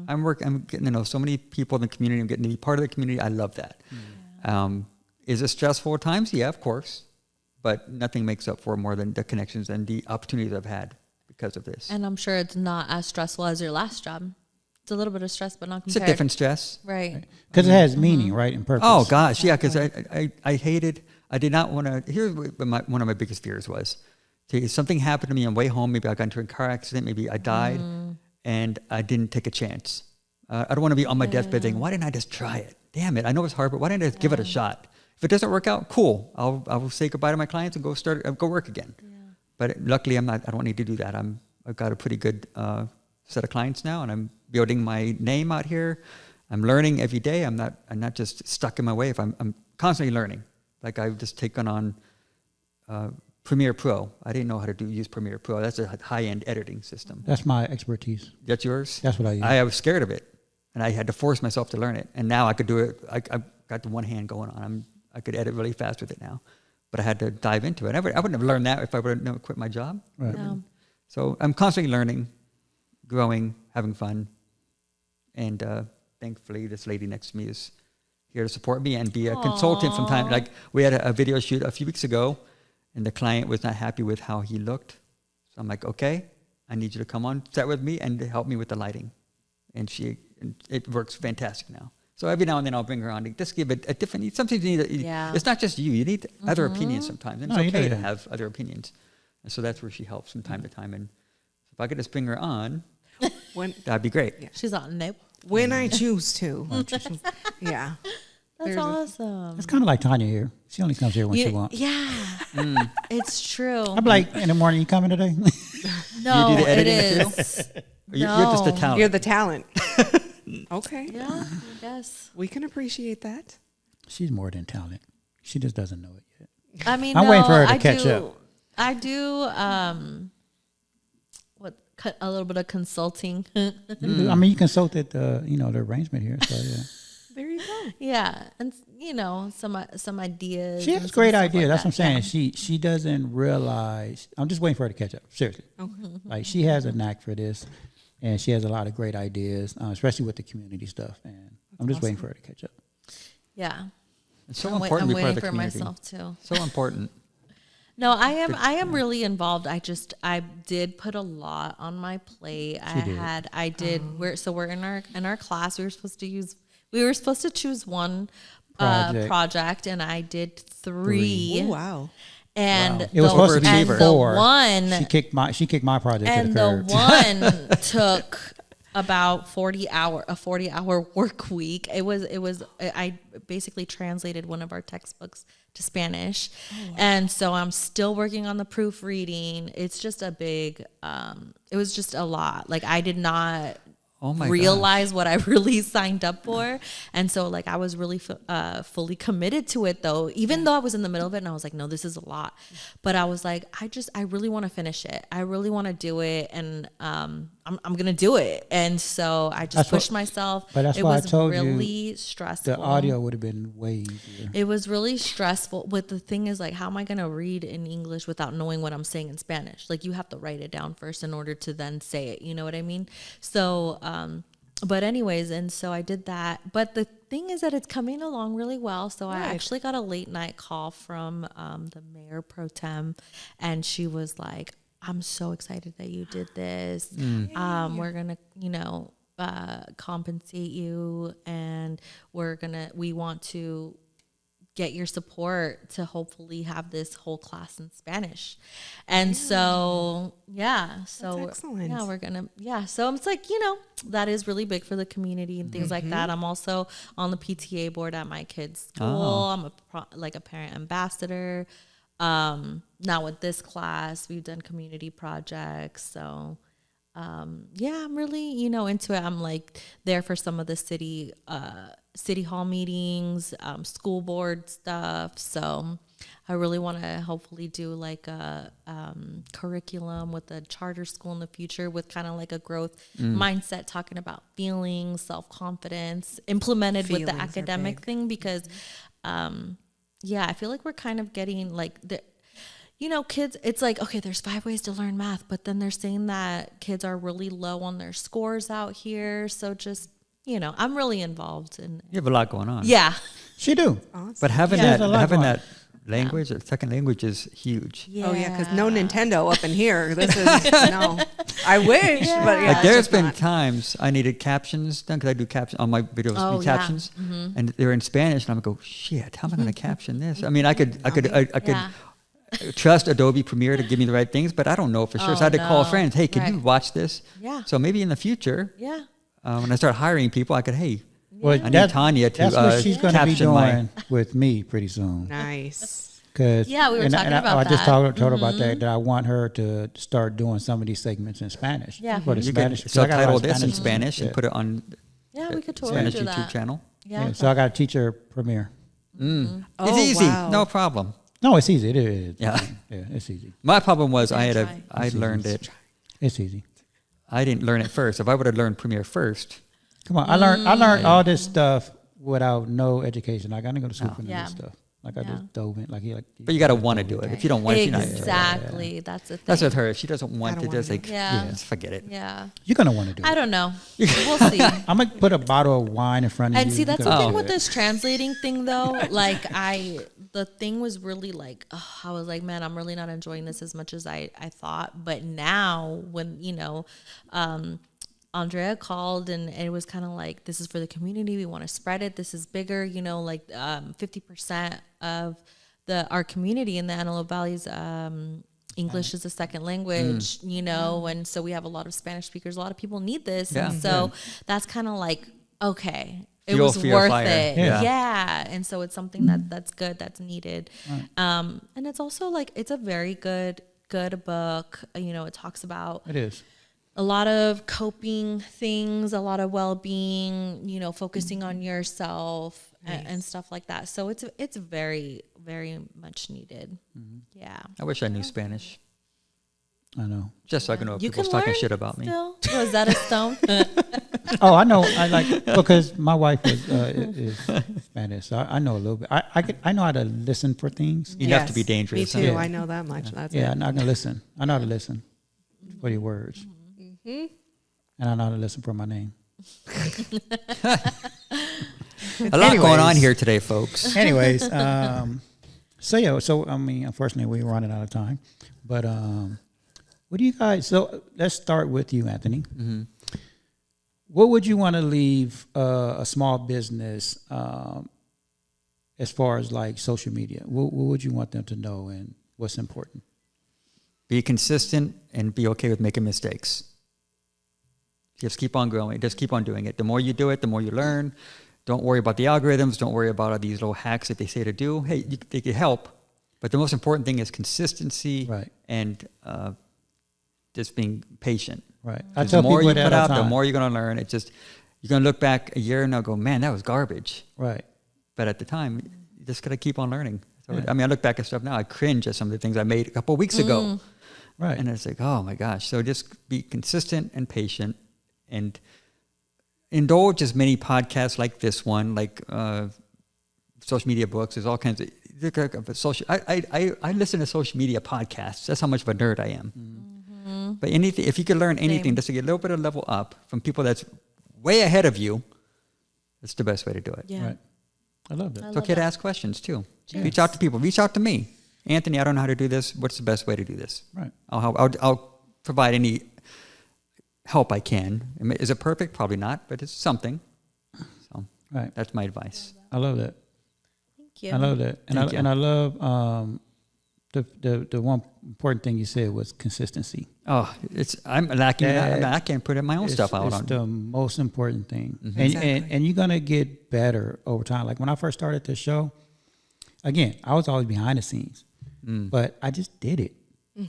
I'm getting to know so many people in the community. I'm getting to be part of the community. I love that. Is it stressful at times? Yeah, of course. But nothing makes up for more than the connections and the opportunities I've had because of this. And I'm sure it's not as stressful as your last job. It's a little bit of stress, but not It's compared. a different stress. Right. Because it has meaning, right, and purpose. Oh, gosh, yeah, because I hated, I did not want to, here's what one of my biggest fears was. Something happened to me on the way home, maybe I got into a car accident, maybe I died, and I didn't take a chance. I don't want to be on my deathbed thinking, why didn't I just try it? Damn it, I know it's hard, but why didn't I just give it a shot? If it doesn't work out, cool. I will say goodbye to my clients and go work again. Yeah. But luckily, I don't need to do that. I've got a pretty good set of clients now, and I'm building my name out here. I'm learning every day. I'm not just stuck in my way. I'm constantly learning. Like I've just taken on Premiere Pro. I didn't know how to use Premiere Pro. That's a high-end editing system. That's my expertise. That's yours? That's what I use. I was scared of it, and I had to force myself to learn it. And now I could do it. I've got the one hand going on. I could edit really fast with it now, but I had to dive into it. I wouldn't have learned that if I would have never quit my job. Right. No. So I'm constantly learning, growing, having fun, and thankfully this lady next to me is here to support me and be a consultant from time. Like we had a video shoot a few weeks ago, and the client was not happy with how he looked. So I'm like, okay, I need you to come on set with me and to help me with the lighting. And it works fantastic now. So every now and then I'll bring her on to just give it a different, sometimes you need, it's not just you need other opinions sometimes. And it's okay to have other opinions. And so that's where she helps from time to time. And if I could just bring her on, that'd be great. Yeah. She's on nope. When I choose to. Yeah. That's awesome. It's kind of like Tanya here. She only comes here when she wants. Yeah. It's true. I'm like, in the morning, you coming today? No, you do the it editing is. You're just the talent. You're the talent. Okay. Yeah, I guess. We can appreciate that. She's more than talent. She just doesn't know it yet. I mean, I'm waiting for her to catch up. I do a little bit of consulting. I mean, you consulted the arrangement here, so yeah. There you go. Yeah, and some ideas. She has and great some stuff ideas. like That's that. what I'm saying. She doesn't realize. I'm just waiting for her to catch up. Seriously, like she has a knack for this, and she has a lot of great ideas, especially with the community stuff. And I'm just waiting for her to catch up. Yeah, It's so I'm important to be part waiting of the for community. myself too. So important. No, I am really involved. I did put a lot on my plate. We're in our class. We were supposed to choose one project, and I did 3. Oh, wow. And It was supposed to be and 4. The one She kicked my project and to the curb. the one took about 40-hour work week. I basically translated one of our textbooks to Spanish. And so I'm still working on the proofreading. It's just it was just a lot. Like I did not realize what I really signed up for. And so like I was really fully committed to it though, even though I was in the middle of it and I was like, no, this is a lot. But I was like, I really want to finish it. I really want to do it. And I'm gonna do it. And so I just pushed myself. But that's it why was I told really you stressful. the audio would have been way easier. It was really stressful. But the thing is, like, how am I gonna read in English without knowing what I'm saying in Spanish? Like, you have to write it down first in order to then say it. You know what I mean? So, but anyways, and so I did that. But the thing is that it's coming along really well. So I actually got a late night call from the mayor pro tem, and she was like, I'm so excited that you did this. We're going to, compensate you, and we want to get your support to hopefully have this whole class in Spanish. And so, so excellent. so I'm like, that is really big for the community and things like that. I'm also on the PTA board at my kid's school. I'm a parent ambassador. Now with this class, we've done community projects. So, I'm really, into it. I'm like there for some of the city hall meetings, school board stuff. So I really want to hopefully do like a curriculum with a charter school in the future with kind of like a growth mindset, talking about feelings, self-confidence, implemented with the academic thing, because I feel like we're kind of getting like kids, it's like, okay, there's 5 ways to learn math, but then they're saying that kids are really low on their scores out here. So just, I'm really involved in. You have a lot going on. Yeah. She do. Awesome. But having that language, or second language, is huge. Yeah. Oh yeah, because no Nintendo up in here. This is no. I wish, but Like there's been times I needed captions done, because I do captions on my videos, captions, and they're in Spanish, and I'm like, oh shit, how am I going to caption this? I mean, I could trust Adobe Premiere to give me the right things, but I don't know for sure. So I had to call friends. Hey, can you watch this? Yeah. So maybe in the future, when I start hiring people, I could, Well, I need Tanya to that's what she's going to be caption doing with me pretty soon. Nice. Cause, we were talking about I just that. told her about that I want her to start doing some of these segments in Spanish. Yeah. For the You Spanish. could 'cause I got a lot of subtitle this in Spanish and put it on we could totally Spanish do YouTube that. channel. Yeah. So I got to teach her Premiere. Oh, It's easy, wow. no problem. No, it's easy. It is. Yeah. Yeah, it's easy. My problem was I It's learned easy. it. It's easy. I didn't learn it first. If I would have learned Premiere first, Come on, I learned all this stuff without no education. Like I didn't go to school for this stuff. Like I just dove in. but you got to want to do it. If you don't want it, you're not. Exactly. That's the thing. That's with her. If she doesn't want to, just like, Yeah. just forget it. Yeah. You're gonna want to do it. I don't know. We'll see. I'm gonna put a bottle of wine in front of you. And see, that's You're the gonna thing do with it. this translating thing, though. Like, the thing was really like, I was like, man, I'm really not enjoying this as much as I thought. But now, when Andrea called and it was kind of like, this is for the community. We want to spread it. This is bigger. 50% of our community in the Antelope Valley's English is a second language, and so we have a lot of Spanish speakers. A lot of people need this. Yeah. And so that's kind of like, okay, it Fuel was for your worth fire. it. Yeah. Yeah. And so it's something that's good, that's needed. And it's also like, it's a very good book. It talks about It is. a lot of coping things, a lot of well-being, focusing on yourself and stuff like that. So it's very, very much needed. Yeah. I wish I knew Spanish, I know. just so I can know if You people's can talking learn shit about me. still. Rosetta Stone. Oh, I know. I like because my wife is Spanish, so I know a little bit. I know how to listen for things. Enough to be dangerous. Me too. huh? I know that much. That's Yeah, it. I can listen. I know how to listen for your words, and I know how to listen for my name. A lot going on Anyways. here today, folks. Anyways, so I mean, unfortunately, we're running out of time. But what do you guys? So let's start with you, Anthony. What would you want to leave a small business as far as like social media? What would you want them to know, and what's important? Be consistent and be okay with making mistakes. Just keep on growing. Just keep on doing it. The more you do it, the more you learn. Don't worry about the algorithms. Don't worry about all these little hacks that they say to do. Hey, they can help. But the most important thing is consistency and just being patient. Right. I 'Cause tell the more people you that put all out, the the time. more you're going to learn. It's just, you're going to look back a year and now go, man, that was garbage. Right. But at the time, you just got to keep on learning. So, Yeah. I mean, I look back at stuff now, I cringe at some of the things I made a couple of weeks ago. Right. And it's like, oh my gosh. So just be consistent and patient, and indulge as many podcasts like this one, like social media books. There's all kinds of social. I listen to social media podcasts. That's how much of a nerd I am. Mm-hmm. But anything, if you could learn anything, just to get a little bit of level up from people that's way ahead of you, that's the best way to do it. Yeah. Right. I love that. It's okay to ask questions too. Yes. Reach out to people. Reach out to me, Anthony. I don't know how to do this. What's the best way to do this? Right. I'll provide any help I can. Is it perfect? Probably not, but it's something. So Right. that's my advice. I love that. Thank you. I love that. And Thank you. I love the one important thing you said was consistency. Oh, I'm lacking. That- I can't put my own stuff out It's on. the most important thing. Mm-hmm. And, Exactly. and you're going to get better over time. Like when I first started this show, again, I was always behind the scenes, but I just did it.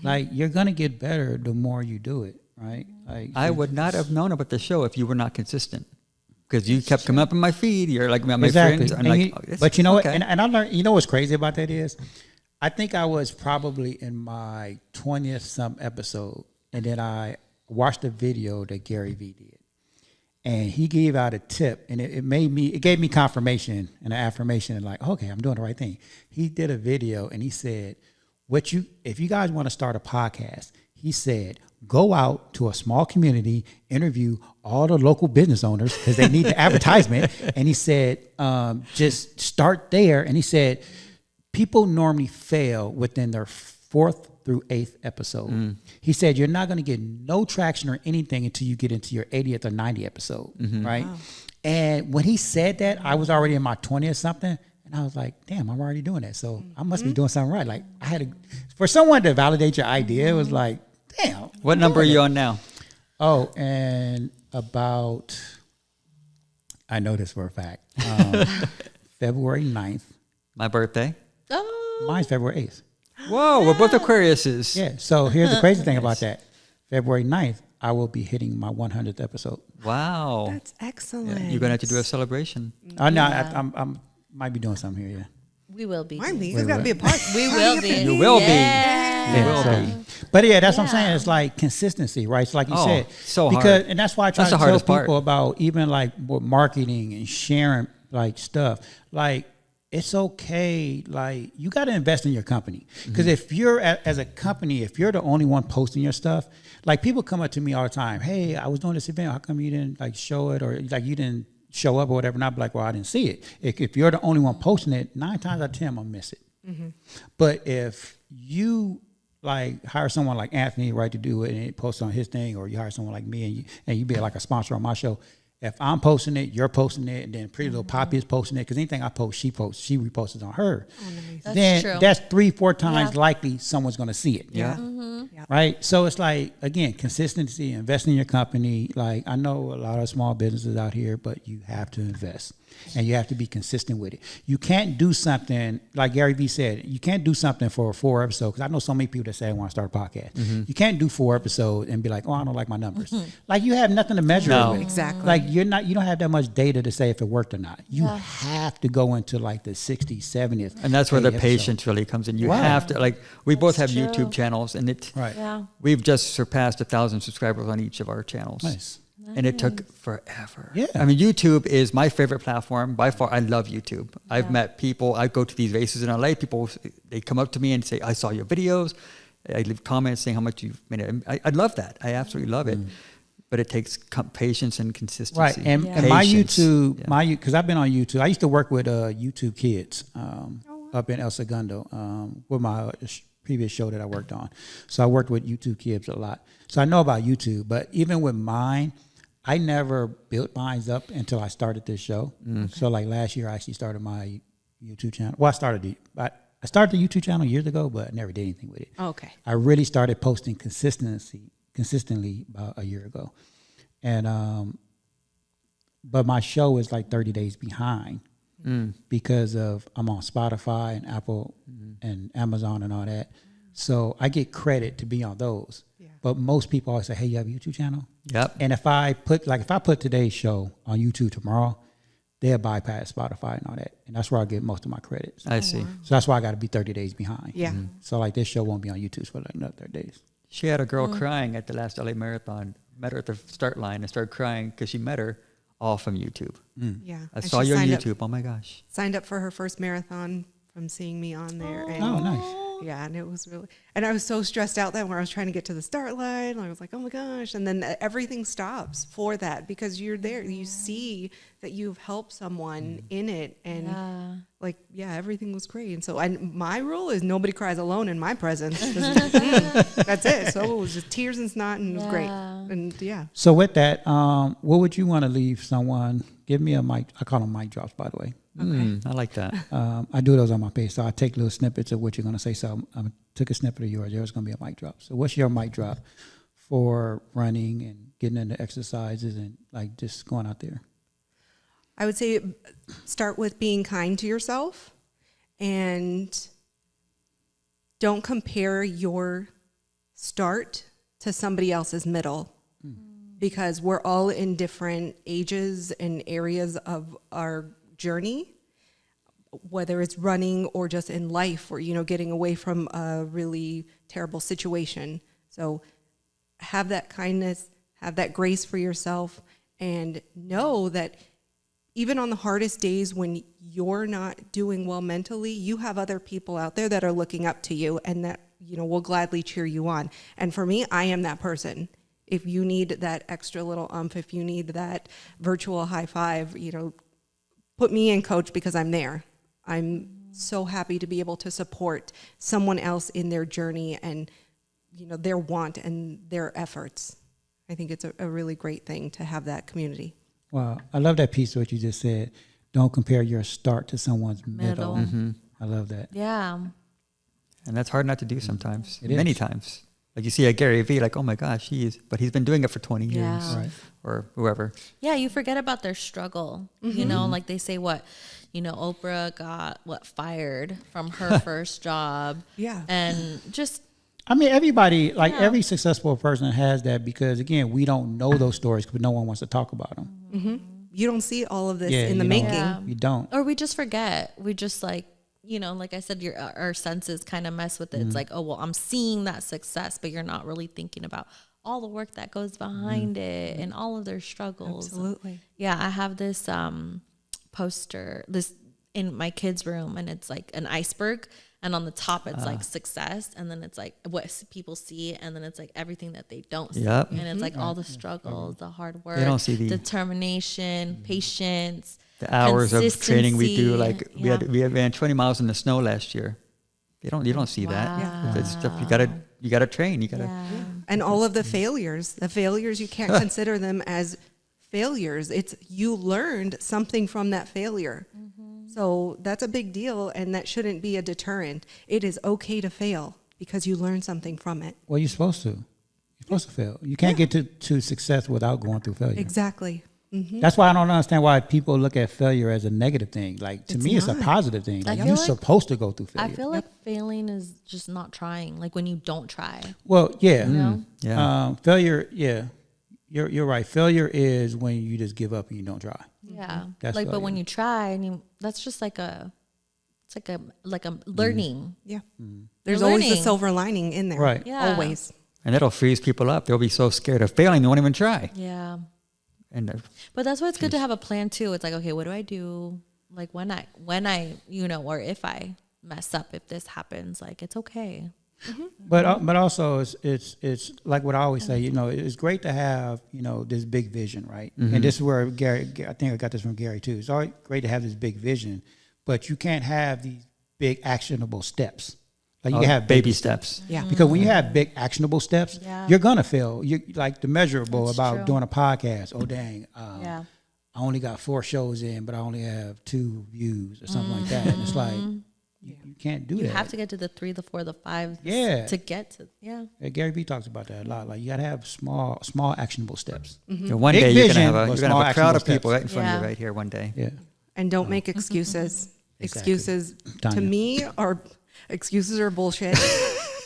Like you're going to get better the more you do it, right? Like I would not have known about the show if you were not consistent. Because you kept coming up in my feed. You're like my exactly. friends. I'm And like, you- oh, this but you is know what? okay. And I learned, you know what's crazy about that is, I think I was probably in my 20th some episode, and then I watched a video that Gary Vee did, and he gave out a tip, and it gave me confirmation and an affirmation, and like, okay, I'm doing the right thing. He did a video, and he said, if you guys want to start a podcast, he said, go out to a small community, interview all the local business owners because they need the advertisement. And he said, just start there. And he said, people normally fail within their 4th through 8th episode. He said, you're not going to get no traction or anything until you get into your 80th or 90th episode, right? Wow. And when he said that, I was already in my 20th something. And I was like, damn, I'm already doing that. So I must be doing something right. Like I had to, for someone to validate your idea, it was like, damn. What number are you on now? Oh, and about, I know this for a fact, February 9th. My birthday. Oh, Mine's February 8th. Whoa, we're both Aquariuses. Yeah. So here's the crazy thing about that. February 9th, I will be hitting my 100th episode. Wow. That's excellent. You're going to have to do a celebration. I know I'm might be doing something here, yeah. we will be. Mine be. There's got to be a part. We will be. You will be. Yeah. You will so- be. But yeah, that's what I'm saying. It's like consistency, right? It's like you Oh, said. so because, hard. And that's why I try That's to the tell hardest people part. about even like with marketing and sharing like stuff. Like it's okay. Like you got to invest in your company. Because if you're as a company, if you're the only one posting your stuff, like people come up to me all the time. Hey, I was doing this event. How come you didn't like show it, or like you didn't show up or whatever? And I'd be like, well, I didn't see it. If you're the only one posting it, 9 times out of 10, I'm gonna miss it. But if you like hire someone like Anthony, right, to do it and it posts on his thing, or you hire someone like me and you be like a sponsor on my show. If I'm posting it, you're posting it, and then Pretty Little Poppy is posting it, because anything I post, she reposts it on her. That's then true. that's 3-4 times Yeah. likely someone's going to see it. Yeah. Right. So it's like, again, consistency, invest in your company. Like I know a lot of small businesses out here, but you have to invest and you have to be consistent with it. You can't do something like Gary Vee said, you can't do something for 4 episodes. Cause I know so many people that say I want to start a podcast. You can't do 4 episodes and be like, oh, I don't like my numbers. Like you have nothing to measure No. it with. Exactly. Like you don't have that much data to say if it worked or not. You have to go into like the 60th, 70th. And that's where the 80th episode. patience really comes in. You Right. have to, like, we both have That's true. YouTube channels, and Right. Yeah. we've just surpassed 1,000 subscribers on each of our channels. Nice. And it took forever. Yeah. I mean, YouTube is my favorite platform by far. I love YouTube. I've met people. I go to these races in LA. People, they come up to me and say, I saw your videos. I leave comments saying how much you've made it. I love that. I absolutely love it. But it takes patience and consistency. Right, and Yeah. my Patience. YouTube, Yeah. because I've been on YouTube. I used to work with YouTube Kids up in El Segundo with my previous show that I worked on. So I worked with YouTube Kids a lot. So I know about YouTube, but even with mine, I never built mine up until I started this show. So like last year, I actually started my YouTube channel. Well, I started the YouTube channel years ago, but I never did anything with it. Okay. I really started posting consistently about a year ago. And but my show is like 30 days behind because of I'm on Spotify and Apple and Amazon and all that. So I get credit to be on those. Yeah. But most people always say, hey, you have a YouTube channel? Yep. And if I put today's show on YouTube tomorrow, they'll bypass Spotify and all that. And that's where I get most of my credits. I see. So that's why I got to be 30 days behind. Yeah. So like this show won't be on YouTube for like another 30 days. She had a girl crying at the last LA Marathon. Met her at the start line and started crying because she met her all from YouTube. Yeah. I And saw she you on signed up- YouTube. Oh my gosh. Signed up for her first marathon from seeing me on there. And Oh, nice. yeah, and it was really, and I was so stressed out then where I was trying to get to the start line. I was like, oh my gosh. And then everything stops for that because you're there. You see that you've helped someone in it. And everything was great. And so my rule is nobody cries alone in my presence. That's it. So it was just tears and snot and it was great. And yeah. So with that, what would you want to leave someone? Give me a mic. I call them mic drops, by the way. I like that. I do those on my page. So I take little snippets of what you're going to say. So I took a snippet of yours. There's going to be a mic drop. So what's your mic drop for running and getting into exercises and like just going out there? I would say start with being kind to yourself and don't compare your start to somebody else's middle because we're all in different ages and areas of our journey, whether it's running or just in life or, getting away from a really terrible situation. So have that kindness, have that grace for yourself, and know that even on the hardest days when you're not doing well mentally, you have other people out there that are looking up to you and that, will gladly cheer you on. And for me, I am that person. If you need that extra little if you need that virtual high five, put me in, coach, because I'm there. I'm so happy to be able to support someone else in their journey and, their want and their efforts. I think it's a really great thing to have that community. Wow. I love that piece of what you just said. Don't compare your start to someone's middle. I love that. Yeah. And that's hard not to do sometimes. It Many is. times. Like you see a Gary Vee, like, oh my gosh, but he's been doing it for 20 years. Yeah. Right. Or whoever. Yeah, you forget about their struggle. Like they say Oprah got fired from her first job. Yeah. And just I mean, everybody, every successful person has that because, again, we don't know those stories because no one wants to talk about them. You don't see all of this in the you don't. making. Yeah. You don't. or we just forget. We just like I said, our senses kind of mess with it. It's like, oh, well, I'm seeing that success, but you're not really thinking about all the work that goes behind it and all of their struggles. Absolutely. Yeah, I have this poster in my kids' room, and it's like an iceberg, and on the top it's like success, and then it's like what people see, and then it's like everything that they don't see. Yep. And it's like all the struggles, the hard work, They don't see the determination, patience, The hours of training we do, consistency. like we ran 20 miles in the snow last year. You don't see that. Wow. It's stuff you gotta train. You gotta. Yeah. And all of the failures, you can't consider them as failures. It's you learned something from that failure. So that's a big deal, and that shouldn't be a deterrent. It is okay to fail because you learned something from it. Well, you're supposed to. You're supposed to fail. You can't get to success without going through failure. Exactly. That's why I don't understand why people look at failure as a negative thing. Like, to It's me, it's a not. positive thing. I Like, feel you're like- supposed to go through I failure. feel like failing is just not trying. Like when you don't try. Well, yeah. You know? Yeah. Failure, yeah. You're right. Failure is when you just give up and you don't try. Yeah. That's Like, but when failure. you try and that's just like it's like a learning. Yeah. Mm. There's You're always a learning. silver lining in there. Right. Yeah. Always. And that'll freeze people up. They'll be so scared of failing they won't even try. Yeah. And But that's why it's good to have a plan too. It's like, okay, what do I do? Like when I, or if I mess up, if this happens, like it's okay. But also it's like what I always say. It's great to have this big vision, right? And this is where Gary. I think I got this from Gary too. It's always great to have this big vision, but you can't have these big actionable steps. Like you can have baby steps. Yeah. Because when you have big actionable steps, Yeah. you're gonna fail. You like the measurable That's about true. doing a podcast. Oh dang, Yeah. I only got 4 shows in, but I only have 2 views or something like that. And it's like you can't do You that. have to get to the 3, the 4, the 5. Yeah. To get to, yeah. Gary Vee talks about that a lot. Like you gotta have small actionable steps. So one Big day you're vision, gonna but have small a crowd of actionable people steps. right in front of Yeah. you right here one day. Yeah. And don't make excuses. Excuses to Tanya. me are bullshit.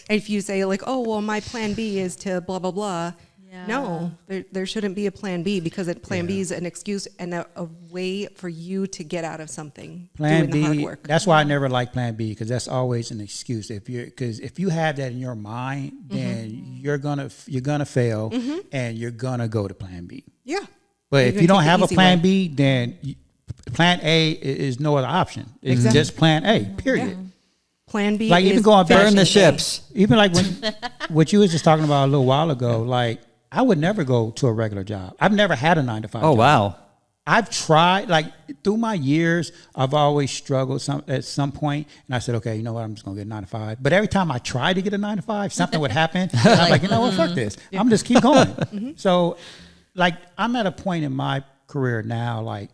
If you say like, oh, well, my plan B is to blah, blah, blah, Yeah. No, there shouldn't be a plan B, because plan B is an excuse and a way for you to get out of something. Plan doing the hard B. work. That's why I never like Plan B, because that's always an excuse. Because if you have that in your mind, then you're gonna fail, and you're gonna go to Plan B. Yeah. But You're if gonna you don't take the have a easy Plan way. B, then Plan A is no other option. It's just Plan A. Period. Plan B Like, is even going back- Burn the version A. ships. Even like what you was just talking about a little while ago. Like, I would never go to a regular job. I've never had a 9-to-5 Oh job. wow. I've tried, like, through my years, I've always struggled at some point, and I said, okay, you know what, I'm just gonna get a 9-to-5. But every time I tried to get a 9-to-5, something would happen. And I'm like, you know what, fuck this. I'm just keep going. So, like, I'm at a point in my career now, like,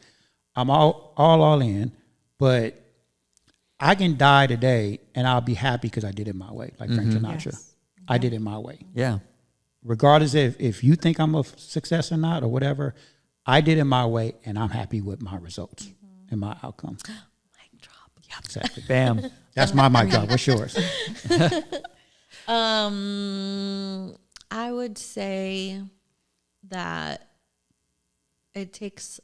I'm all in, but I can die today, and I'll be happy because I did it my way, like Frank Sinatra. Yes. I did it my way. Yeah. Regardless if you think I'm a success or not or whatever, I did it my way, and I'm happy with my results and my outcome. Mic drop. Yeah, exactly. Bam. That's my mic drop. What's yours? I would say that it takes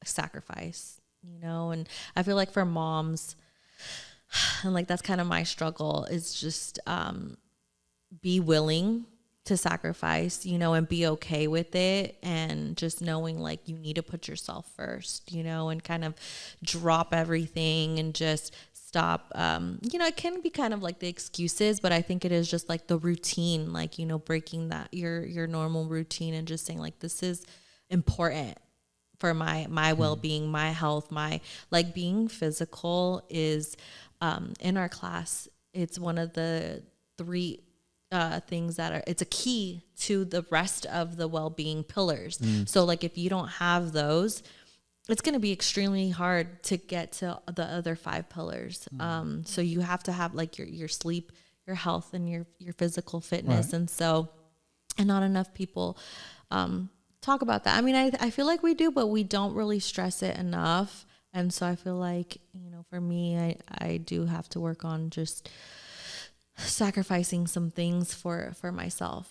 sacrifice, and I feel like for moms, and like that's kind of my struggle, is just be willing to sacrifice, and be okay with it, and just knowing like you need to put yourself first, and kind of drop everything and just stop. It can be kind of like the excuses, but I think it is just like the routine, like, breaking that your normal routine and just saying like, this is important for my well-being, my health, my like being physical is in our class. It's one of the 3 things that it's a key to the rest of the well-being pillars. So like if you don't have those, it's going to be extremely hard to get to the other 5 pillars. So you have to have like your sleep, your health, and your physical fitness. Right. And not enough people talk about that. I mean, I feel like we do, but we don't really stress it enough. And so I feel like, for me, I do have to work on just sacrificing some things for myself.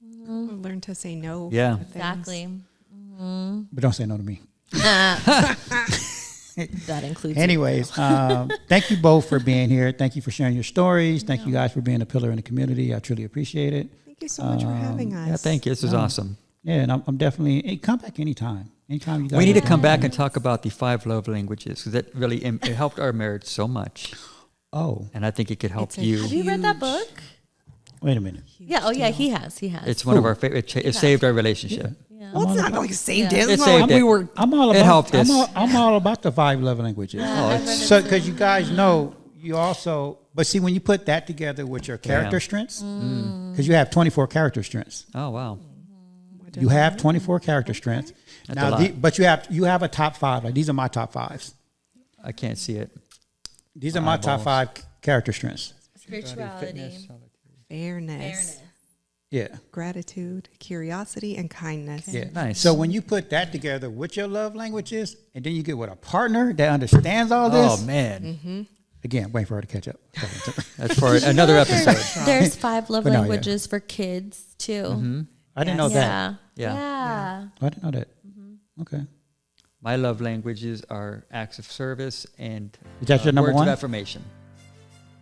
Learn to say no. Yeah. to things. Exactly. But don't say no to me. That includes you. Anyways, thank you both for being here. Thank you for sharing your stories. Thank you guys for being a pillar in the community. I truly appreciate it. Thank you so much for having us. Yeah, thank you. This is awesome. Yeah, and I'm definitely, hey, come back anytime. Anytime you guys We need to want come back and talk about the 5 love languages, because that really it helped our marriage so much, Oh, and I think it could help It's a you. Have you read that Huge. book? wait a minute. Yeah. Oh, yeah. He has. It's one of our favorite. It saved our relationship. Yeah. Well, it's not like saved Yeah. it. It It's not saved like it. we were. I'm all It about. helped us. I'm all about the 5 love languages. So, because you guys know, you also, but see, when you put that together with your character strengths, because you have 24 character strengths. Oh wow. You have 24 character strengths. That's a Now, lot. but you have a top 5. Like, these are my top 5s. I can't see it. These are my top Eyeballs. 5 character strengths. Spirituality. Fairness, Yeah. gratitude, curiosity, and kindness. Yeah. Nice. So when you put that together with your love languages, and then you get with a partner that understands all this, Oh man, again, wait for her to catch up. that's for another episode. There's 5 love But no, yeah. languages for kids too. I didn't know that. Yeah. Yeah. I didn't know that. Okay. My love languages are acts of service and Is that your number words one? of affirmation.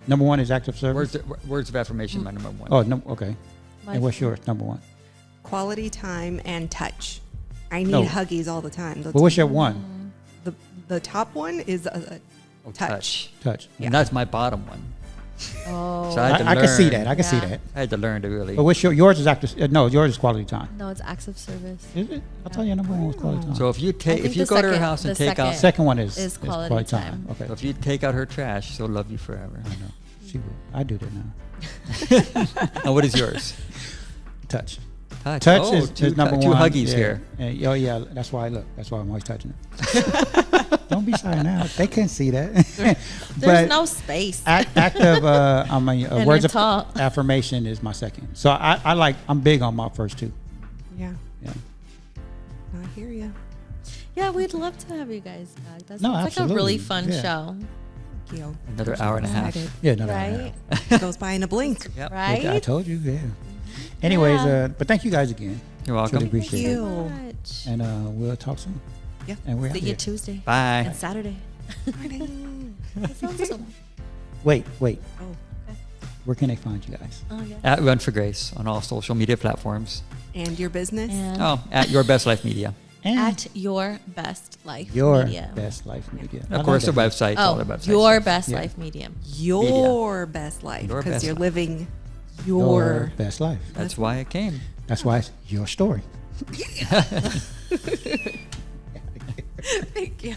Number 1 is active service. Words of affirmation. My number 1. Oh, no. Okay. My And what's yours? Number 1. Quality time and touch. I need No. huggies all the time. But what's your 1? The top one is a touch. Touch. And that's my bottom one. Oh. So I had to I can see learn. that. I can see Yeah. that. I had to learn to really. But what's yours is active? No, yours is quality time. No, it's acts of service. Is it? I thought your number 1 was quality time. So if you take, think if you the go to her second- house and the take out, second- second one is quality time. Okay. so if you take out her trash, she'll love you forever. I know. She will. I do that now. And what is yours? Touch. Touch. Touch Oh, is number 1. Two huggies yeah. here. Oh yeah, that's why I look. That's why I'm always touching it. Don't be shy now. They can't see that. There's no space. Active. And Words it's of all- affirmation is my second. So I'm big on my first 2. Yeah, Yeah. I hear you. Yeah, we'd love to have you guys back. That's No, like a really absolutely. fun Yeah. show, Another hour and a half. Yeah. No, no, no, right? no. Goes by in a blink. Yep. Right? I told you. Yeah. Anyways, Yeah. but thank you guys again. You're welcome. Truly appreciate Thank it. you. Much. And we'll talk soon. Yeah. And we're out See you here. Tuesday. Bye. And Saturday. That's awesome. Wait. Oh. Where can they find you guys? Oh, yeah. At Run for Grace on all social media platforms. And your business? And At Your Best Life Media. And at Your Best Life your Media. best life media. I Of like course, the that. website. all Oh, the websites. Your Best Yeah. Life Medium. Your best life. Your Because best you're life. living Your your. best life. That's why it came. That's why it's your story. Thank you.